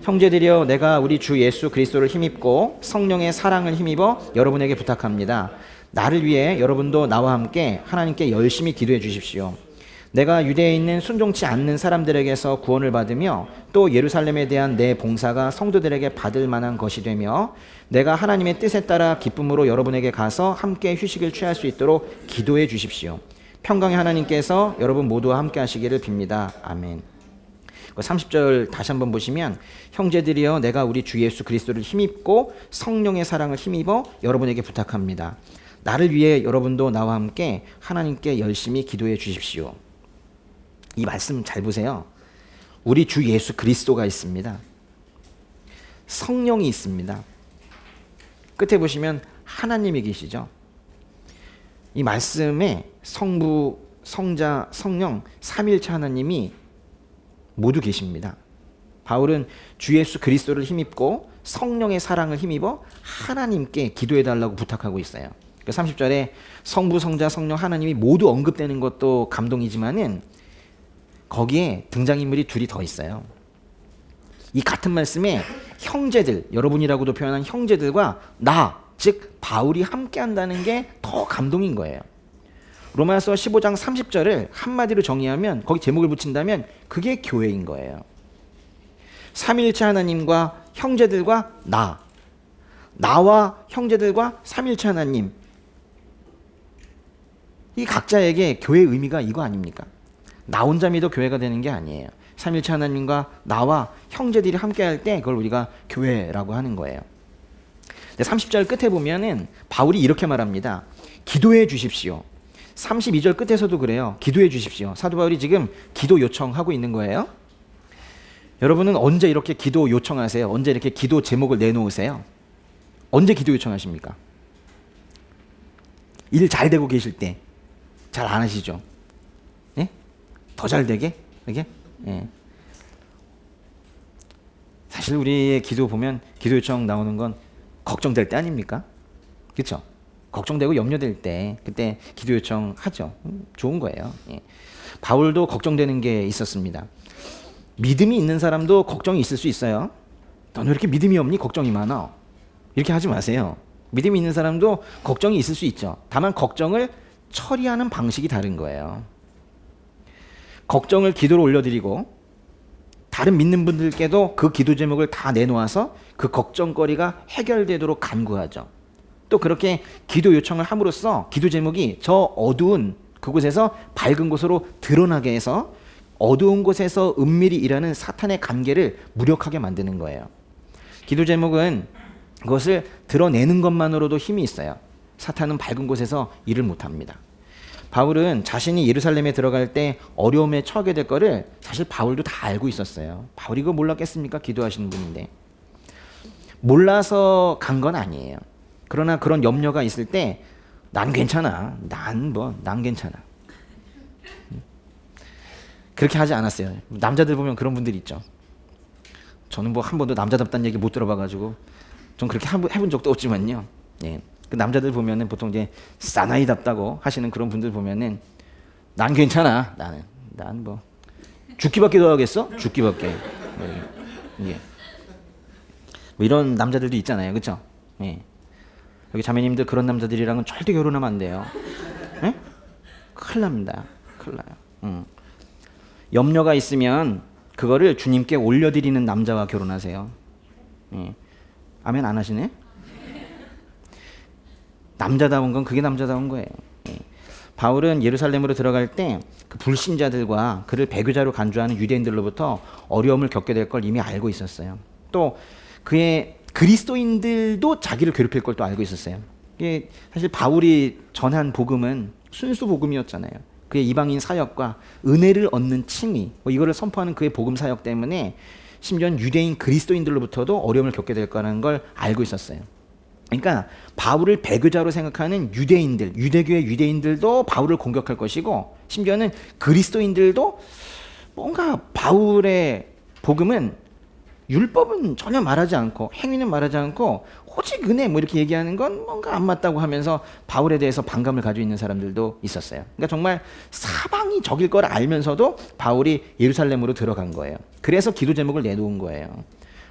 형제들이여 내가 우리 주 예수 그리스도를 힘입고 성령의 사랑을 힘입어 여러분에게 부탁합니다. 나를 위해 여러분도 나와 함께 하나님께 열심히 기도해 주십시오. 내가 유대에 있는 순종치 않는 사람들에게서 구원을 받으며 또 예루살렘에 대한 내 봉사가 성도들에게 받을 만한 것이 되며 내가 하나님의 뜻에 따라 기쁨으로 여러분에게 가서 함께 휴식을 취할 수 있도록 기도해 주십시오. 평강의 하나님께서 여러분 모두와 함께 하시기를 빕니다. 아멘. 30절 다시 한번 보시면 형제들이여 내가 우리 주 예수 그리스도를 힘입고 성령의 사랑을 힘입어 여러분에게 부탁합니다. 나를 위해 여러분도 나와 함께 하나님께 열심히 기도해 주십시오. 이 말씀 잘 보세요. 우리 주 예수 그리스도가 있습니다. 성령이 있습니다. 끝에 보시면 하나님이 계시죠. 이 말씀에 성부, 성자, 성령 삼위일체 하나님이 모두 계십니다. 바울은 주 예수 그리스도를 힘입고 성령의 사랑을 힘입어 하나님께 기도해 달라고 부탁하고 있어요. 30절에 성부, 성자, 성령 하나님이 모두 언급되는 것도 감동이지만은 거기에 등장인물이 둘이 더 있어요. 이 같은 말씀에 형제들, 여러분이라고도 표현한 형제들과 나, 즉 바울이 함께 한다는 게 더 감동인 거예요. 로마서 15장 30절을 한마디로 정의하면 거기 제목을 붙인다면 그게 교회인 거예요. 삼위일체 하나님과 형제들과 나와 형제들과 삼위일체 하나님, 이 각자에게 교회의 의미가 이거 아닙니까? 나 혼자 믿어 교회가 되는 게 아니에요. 삼위일체 하나님과 나와 형제들이 함께 할 때 그걸 우리가 교회라고 하는 거예요. 30절 끝에 보면은 바울이 이렇게 말합니다. 기도해 주십시오. 32절 끝에서도 그래요. 기도해 주십시오. 사도 바울이 지금 기도 요청하고 있는 거예요. 여러분은 언제 이렇게 기도 요청하세요? 언제 이렇게 기도 제목을 내놓으세요? 언제 기도 요청하십니까? 일 잘 되고 계실 때 잘 안 하시죠? 예? 더 잘 되게? 이게? 예. 사실 우리의 기도 보면 기도 요청 나오는 건 걱정될 때 아닙니까? 그렇죠? 걱정되고 염려될 때 그때 기도 요청하죠. 좋은 거예요. 예. 바울도 걱정되는 게 있었습니다. 믿음이 있는 사람도 걱정이 있을 수 있어요. 너는 왜 이렇게 믿음이 없니? 걱정이 많아. 이렇게 하지 마세요. 믿음이 있는 사람도 걱정이 있을 수 있죠. 다만 걱정을 처리하는 방식이 다른 거예요. 걱정을 기도로 올려드리고 다른 믿는 분들께도 그 기도 제목을 다 내놓아서 그 걱정거리가 해결되도록 간구하죠. 또 그렇게 기도 요청을 함으로써 기도 제목이 저 어두운 그곳에서 밝은 곳으로 드러나게 해서 어두운 곳에서 은밀히 일하는 사탄의 관계를 무력하게 만드는 거예요. 기도 제목은 그것을 드러내는 것만으로도 힘이 있어요. 사탄은 밝은 곳에서 일을 못합니다. 바울은 자신이 예루살렘에 들어갈 때 어려움에 처하게 될 거를 사실 바울도 다 알고 있었어요. 바울이 그거 몰랐겠습니까? 기도하시는 분인데. 몰라서 간 건 아니에요. 그러나 그런 염려가 있을 때 난 괜찮아. 난 괜찮아. 그렇게 하지 않았어요. 남자들 보면 그런 분들이 있죠. 저는 뭐 한 번도 남자답다는 얘기 못 들어봐가지고 전 그렇게 해본 적도 없지만요. 예. 그 남자들 보면은 보통 이제 사나이답다고 하시는 그런 분들 보면은 난 괜찮아. 난 뭐 죽기밖에 더 하겠어? 죽기밖에. 예. 뭐 이런 남자들도 있잖아요, 그렇죠? 예. 여기 자매님들 그런 남자들이랑은 절대 결혼하면 안 돼요. 예? 큰일 납니다. 큰일 나요. 염려가 있으면 그거를 주님께 올려드리는 남자와 결혼하세요. 예. 아멘 안 하시네? 남자다운 건 그게 남자다운 거예요. 예. 바울은 예루살렘으로 들어갈 때 그 불신자들과 그를 배교자로 간주하는 유대인들로부터 어려움을 겪게 될 걸 이미 알고 있었어요. 또 그의 그리스도인들도 자기를 괴롭힐 걸 또 알고 있었어요. 이게 사실 바울이 전한 복음은 순수 복음이었잖아요. 그의 이방인 사역과 은혜를 얻는 칭의, 이거를 선포하는 그의 복음 사역 때문에 심지어는 유대인 그리스도인들로부터도 어려움을 겪게 될 거라는 걸 알고 있었어요. 그러니까 바울을 배교자로 생각하는 유대인들, 유대교의 유대인들도 바울을 공격할 것이고 심지어는 그리스도인들도 뭔가 바울의 복음은 율법은 전혀 말하지 않고 행위는 말하지 않고 오직 은혜 뭐 이렇게 얘기하는 건 뭔가 안 맞다고 하면서 바울에 대해서 반감을 가지고 있는 사람들도 있었어요. 그러니까 정말 사방이 적일 걸 알면서도 바울이 예루살렘으로 들어간 거예요. 그래서 기도 제목을 내놓은 거예요.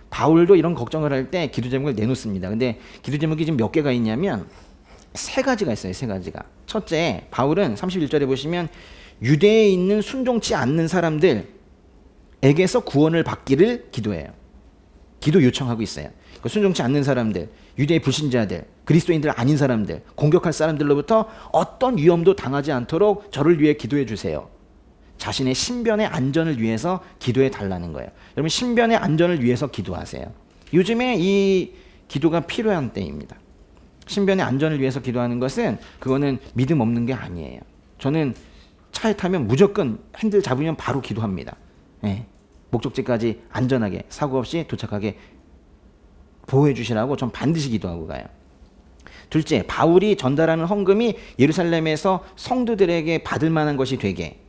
바울도 이런 걱정을 할 때 기도 제목을 내놓습니다. 근데 기도 제목이 지금 몇 개가 있냐면 세 가지가 있어요. 세 가지가. 첫째, 바울은 31절에 보시면 유대에 있는 순종치 않는 사람들에게서 구원을 받기를 기도해요. 기도 요청하고 있어요. 순종치 않는 사람들, 유대의 불신자들, 그리스도인들 아닌 사람들, 공격할 사람들로부터 어떤 위험도 당하지 않도록 저를 위해 기도해 주세요. 자신의 신변의 안전을 위해서 기도해 달라는 거예요. 여러분, 신변의 안전을 위해서 기도하세요. 요즘에 이 기도가 필요한 때입니다. 신변의 안전을 위해서 기도하는 것은 그거는 믿음 없는 게 아니에요. 저는 차에 타면 무조건 핸들 잡으면 바로 기도합니다. 네. 목적지까지 안전하게 사고 없이 도착하게 보호해 주시라고 전 반드시 기도하고 가요. 둘째, 바울이 전달하는 헌금이 예루살렘에서 성도들에게 받을 만한 것이 되게,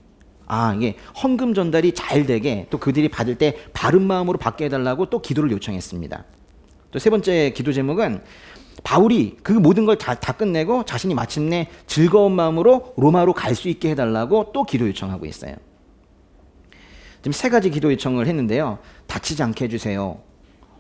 이게 헌금 전달이 잘 되게, 또 그들이 받을 때 바른 마음으로 받게 해달라고 또 기도를 요청했습니다. 또 세 번째 기도 제목은 바울이 그 모든 걸 다 끝내고 자신이 마침내 즐거운 마음으로 로마로 갈 수 있게 해달라고 또 기도 요청하고 있어요. 지금 세 가지 기도 요청을 했는데요. 다치지 않게 해주세요.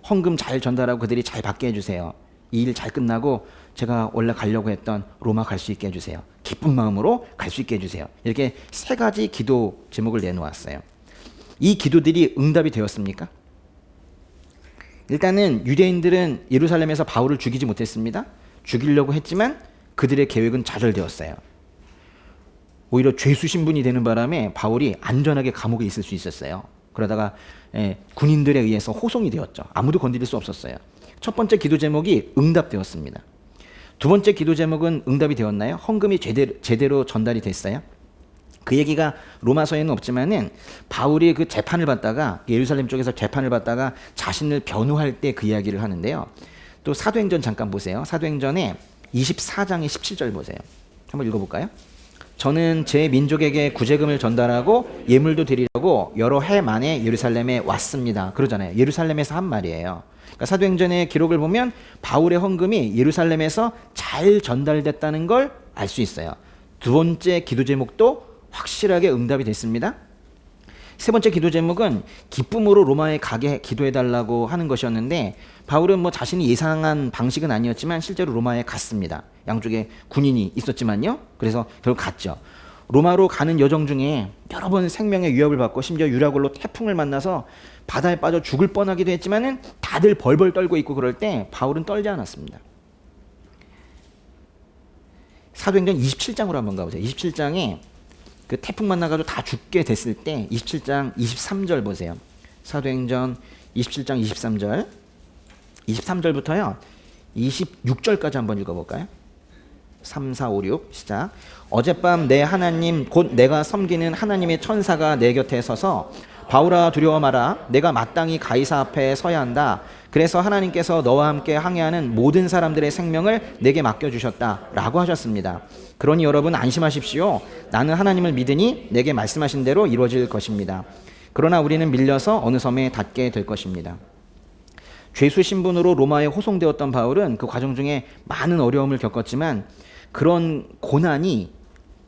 헌금 잘 전달하고 그들이 잘 받게 해주세요. 이 일 잘 끝나고 제가 원래 가려고 했던 로마 갈 수 있게 해주세요. 기쁜 마음으로 갈 수 있게 해주세요. 이렇게 세 가지 기도 제목을 내놓았어요. 이 기도들이 응답이 되었습니까? 일단은 유대인들은 예루살렘에서 바울을 죽이지 못했습니다. 죽이려고 했지만 그들의 계획은 좌절되었어요. 오히려 죄수 신분이 되는 바람에 바울이 안전하게 감옥에 있을 수 있었어요. 그러다가 군인들에 의해서 호송이 되었죠. 아무도 건드릴 수 없었어요. 첫 번째 기도 제목이 응답되었습니다. 두 번째 기도 제목은 응답이 되었나요? 헌금이 제대로 전달이 됐어요? 그 얘기가 로마서에는 없지만은 바울이 그 재판을 받다가 예루살렘 쪽에서 재판을 받다가 자신을 변호할 때 그 이야기를 하는데요. 또 사도행전 잠깐 보세요. 사도행전에 24장의 17절 보세요. 한번 읽어볼까요? 저는 제 민족에게 구제금을 전달하고 예물도 드리려고 여러 해 만에 예루살렘에 왔습니다. 그러잖아요. 예루살렘에서 한 말이에요. 그러니까 사도행전의 기록을 보면 바울의 헌금이 예루살렘에서 잘 전달됐다는 걸 알 수 있어요. 두 번째 기도 제목도 확실하게 응답이 됐습니다. 세 번째 기도 제목은 기쁨으로 로마에 가게 기도해달라고 하는 것이었는데 바울은 자신이 예상한 방식은 아니었지만 실제로 로마에 갔습니다. 양쪽에 군인이 있었지만요. 그래서 결국 갔죠. 로마로 가는 여정 중에 여러 번 생명의 위협을 받고 심지어 유라굴로 태풍을 만나서 바다에 빠져 죽을 뻔하기도 했지만은 다들 벌벌 떨고 있고 그럴 때 바울은 떨지 않았습니다. 사도행전 27장으로 한번 가보세요. 27장에 그 태풍 만나가지고 다 죽게 됐을 때 27장 23절 보세요. 사도행전 27장 23절 23절부터요 26절까지 한번 읽어볼까요? 3, 4, 5, 6 시작. 어젯밤 내 하나님 곧 내가 섬기는 하나님의 천사가 내 곁에 서서 바울아 두려워 마라. 내가 마땅히 가이사 앞에 서야 한다. 그래서 하나님께서 너와 함께 항해하는 모든 사람들의 생명을 내게 맡겨주셨다 라고 하셨습니다. 그러니 여러분 안심하십시오. 나는 하나님을 믿으니 내게 말씀하신 대로 이루어질 것입니다. 그러나 우리는 밀려서 어느 섬에 닿게 될 것입니다. 죄수 신분으로 로마에 호송되었던 바울은 그 과정 중에 많은 어려움을 겪었지만 그런 고난이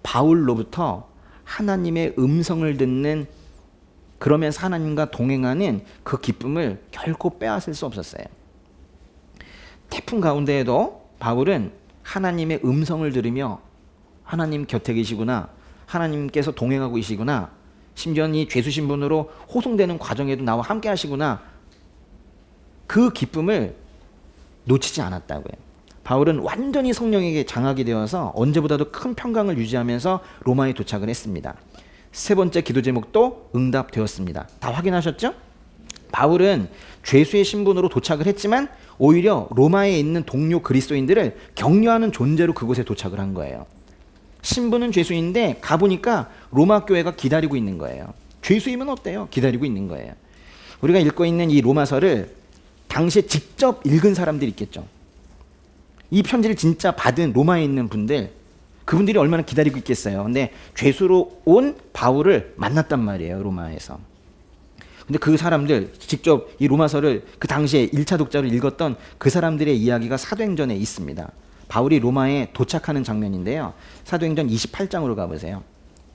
바울로부터 하나님의 음성을 듣는, 그러면서 하나님과 동행하는 그 기쁨을 결코 빼앗을 수 없었어요. 태풍 가운데에도 바울은 하나님의 음성을 들으며 하나님 곁에 계시구나, 하나님께서 동행하고 계시구나, 심지어 이 죄수 신분으로 호송되는 과정에도 나와 함께 하시구나, 그 기쁨을 놓치지 않았다고요. 바울은 완전히 성령에게 장악이 되어서 언제보다도 큰 평강을 유지하면서 로마에 도착을 했습니다. 세 번째 기도 제목도 응답되었습니다. 다 확인하셨죠? 바울은 죄수의 신분으로 도착을 했지만 오히려 로마에 있는 동료 그리스도인들을 격려하는 존재로 그곳에 도착을 한 거예요. 신분은 죄수인데 가보니까 로마 교회가 기다리고 있는 거예요. 죄수이면 어때요? 기다리고 있는 거예요. 우리가 읽고 있는 이 로마서를 당시에 직접 읽은 사람들이 있겠죠. 이 편지를 진짜 받은 로마에 있는 분들, 그분들이 얼마나 기다리고 있겠어요. 근데 죄수로 온 바울을 만났단 말이에요, 로마에서. 근데 그 사람들, 직접 이 로마서를 그 당시에 1차 독자로 읽었던 그 사람들의 이야기가 사도행전에 있습니다. 바울이 로마에 도착하는 장면인데요. 사도행전 28장으로 가보세요.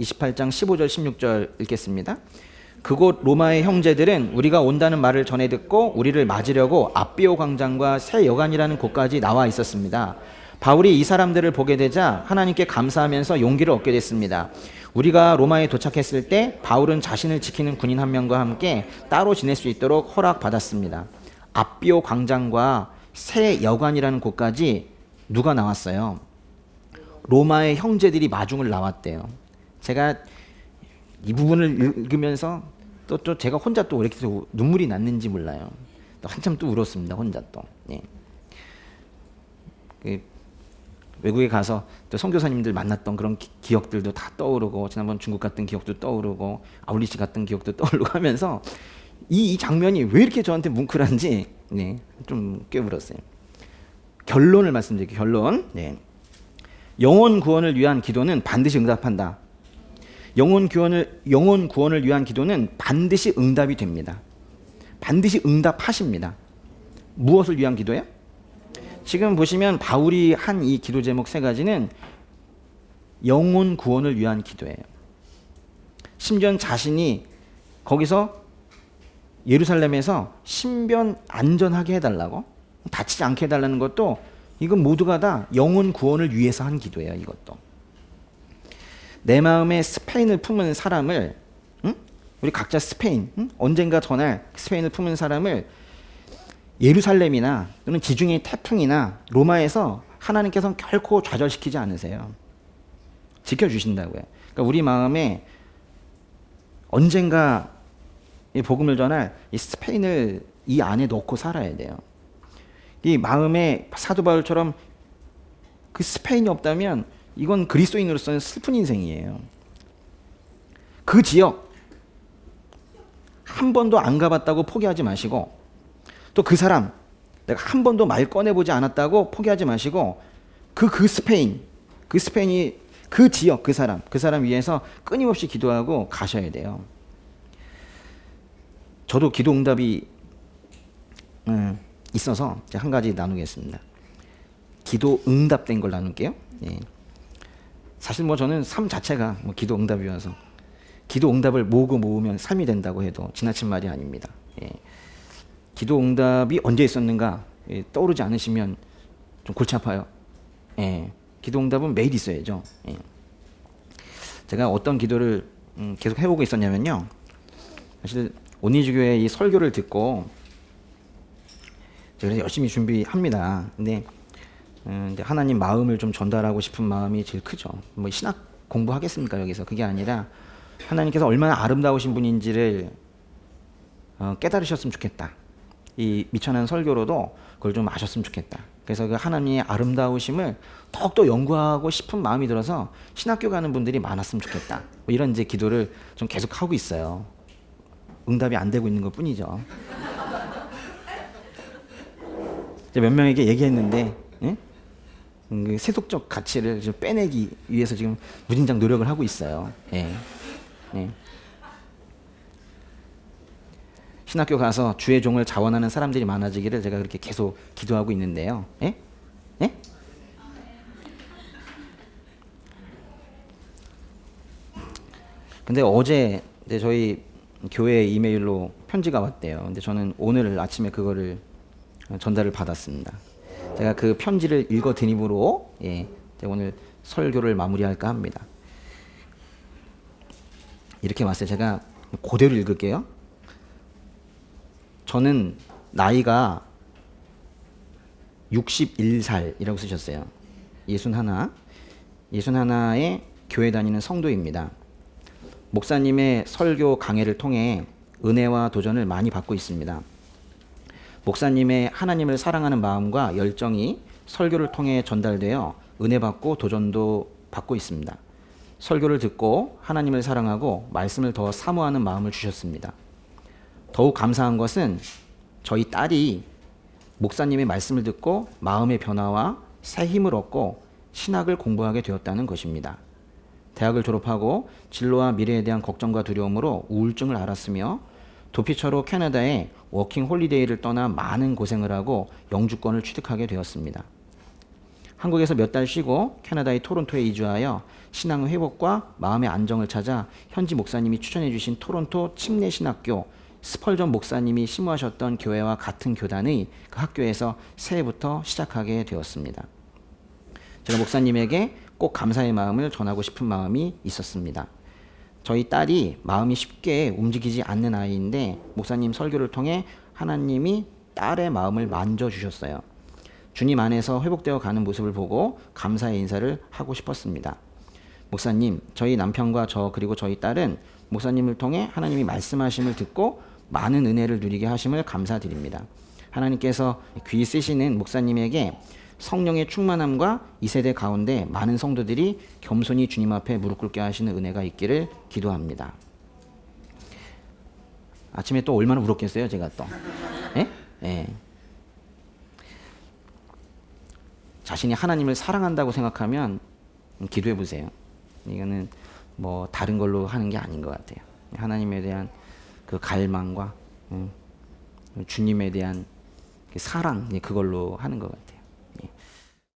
28장 15절 16절 읽겠습니다. 그곳 로마의 형제들은 우리가 온다는 말을 전해 듣고 우리를 맞으려고 아비오 광장과 새 여관이라는 곳까지 나와 있었습니다. 바울이 이 사람들을 보게 되자 하나님께 감사하면서 용기를 얻게 됐습니다. 우리가 로마에 도착했을 때 바울은 자신을 지키는 군인 한 명과 함께 따로 지낼 수 있도록 허락받았습니다. 아비오 광장과 새 여관이라는 곳까지 누가 나왔어요? 로마의 형제들이 마중을 나왔대요. 제가 이 부분을 읽으면서 또 제가 혼자 또 이렇게 눈물이 났는지 몰라요. 또 한참 또 울었습니다. 혼자 또. 예. 외국에 가서 또 선교사님들 만났던 그런 기억들도 다 떠오르고, 지난번 중국 갔던 기억도 떠오르고, 아울리시 갔던 기억도 떠오르고 하면서 이 장면이 왜 이렇게 저한테 뭉클한지, 네, 좀 꽤 울었어요. 결론을 말씀드릴게요. 결론. 네. 영혼 구원을 위한 기도는 반드시 응답한다. 영혼 구원을 위한 기도는 반드시 응답이 됩니다. 반드시 응답하십니다. 무엇을 위한 기도예요? 지금 보시면 바울이 한 이 기도 제목 세 가지는 영혼 구원을 위한 기도예요. 심지어 자신이 거기서 예루살렘에서 신변 안전하게 해달라고, 다치지 않게 해달라는 것도 이건 모두가 다 영혼 구원을 위해서 한 기도예요. 이것도 내 마음에 스페인을 품은 사람을, 우리 각자 스페인, 언젠가 전할 스페인을 품은 사람을 예루살렘이나 또는 지중해 태풍이나 로마에서 하나님께서는 결코 좌절시키지 않으세요. 지켜주신다고요. 그러니까 우리 마음에 언젠가 이 복음을 전할 이 스페인을 이 안에 넣고 살아야 돼요. 이 마음에 사도 바울처럼 그 스페인이 없다면 이건 그리스도인으로서는 슬픈 인생이에요. 그 지역 한 번도 안 가봤다고 포기하지 마시고, 또 그 사람 내가 한 번도 말 꺼내보지 않았다고 포기하지 마시고, 그 스페인이 그 지역 그 사람 위해서 끊임없이 기도하고 가셔야 돼요. 저도 기도 응답이 있어서 제가 한 가지 나누겠습니다. 기도 응답된 걸 나눌게요. 예. 사실 저는 삶 자체가 기도 응답이어서, 기도 응답을 모으면 삶이 된다고 해도 지나친 말이 아닙니다. 예. 기도 응답이 언제 있었는가 떠오르지 않으시면 좀 골치 아파요. 예. 기도 응답은 매일 있어야죠. 예. 제가 어떤 기도를 계속 해오고 있었냐면요, 사실 온리주교의 이 설교를 듣고 제가 열심히 준비합니다. 근데 하나님 마음을 좀 전달하고 싶은 마음이 제일 크죠. 신학 공부하겠습니까 여기서? 그게 아니라 하나님께서 얼마나 아름다우신 분인지를 깨달으셨으면 좋겠다. 이 미천한 설교로도 그걸 좀 아셨으면 좋겠다. 그래서 그 하나님의 아름다우심을 더욱더 연구하고 싶은 마음이 들어서 신학교 가는 분들이 많았으면 좋겠다. 이런 이제 기도를 좀 계속 하고 있어요. 응답이 안 되고 있는 것 뿐이죠. 몇 명에게 얘기했는데, 예? 그 세속적 가치를 좀 빼내기 위해서 지금 무진장 노력을 하고 있어요. 예. 예. 신학교 가서 주의 종을 자원하는 사람들이 많아지기를 제가 그렇게 계속 기도하고 있는데요. 예? 예? 근데 어제 저희 교회 이메일로 편지가 왔대요. 근데 저는 오늘 아침에 그거를 전달을 받았습니다. 제가 그 편지를 읽어 드림으로 제가 오늘 설교를 마무리할까 합니다. 이렇게 왔어요. 제가 그대로 읽을게요. 저는 나이가 61살이라고 쓰셨어요. 61의 교회 다니는 성도입니다. 목사님의 설교 강해를 통해 은혜와 도전을 많이 받고 있습니다. 목사님의 하나님을 사랑하는 마음과 열정이 설교를 통해 전달되어 은혜 받고 도전도 받고 있습니다. 설교를 듣고 하나님을 사랑하고 말씀을 더 사모하는 마음을 주셨습니다. 더욱 감사한 것은 저희 딸이 목사님의 말씀을 듣고 마음의 변화와 새 힘을 얻고 신학을 공부하게 되었다는 것입니다. 대학을 졸업하고 진로와 미래에 대한 걱정과 두려움으로 우울증을 앓았으며 도피처로 캐나다에 워킹 홀리데이를 떠나 많은 고생을 하고 영주권을 취득하게 되었습니다. 한국에서 몇 달 쉬고 캐나다의 토론토에 이주하여 신앙 회복과 마음의 안정을 찾아 현지 목사님이 추천해 주신 토론토 침례 신학교 스펄전 목사님이 심무하셨던 교회와 같은 교단의 그 학교에서 새해부터 시작하게 되었습니다. 제가 목사님에게 꼭 감사의 마음을 전하고 싶은 마음이 있었습니다. 저희 딸이 마음이 쉽게 움직이지 않는 아이인데 목사님 설교를 통해 하나님이 딸의 마음을 만져주셨어요. 주님 안에서 회복되어 가는 모습을 보고 감사의 인사를 하고 싶었습니다. 목사님, 저희 남편과 저 그리고 저희 딸은 목사님을 통해 하나님이 말씀하심을 듣고 많은 은혜를 누리게 하심을 감사드립니다. 하나님께서 귀 쓰시는 목사님에게 성령의 충만함과 이 세대 가운데 많은 성도들이 겸손히 주님 앞에 무릎 꿇게 하시는 은혜가 있기를 기도합니다. 아침에 또 얼마나 울었겠어요, 제가 또. 예? 예. 자신이 하나님을 사랑한다고 생각하면 기도해 보세요. 이거는 뭐 다른 걸로 하는 게 아닌 것 같아요. 하나님에 대한 그 갈망과 주님에 대한 사랑, 그걸로 하는 것 같아요.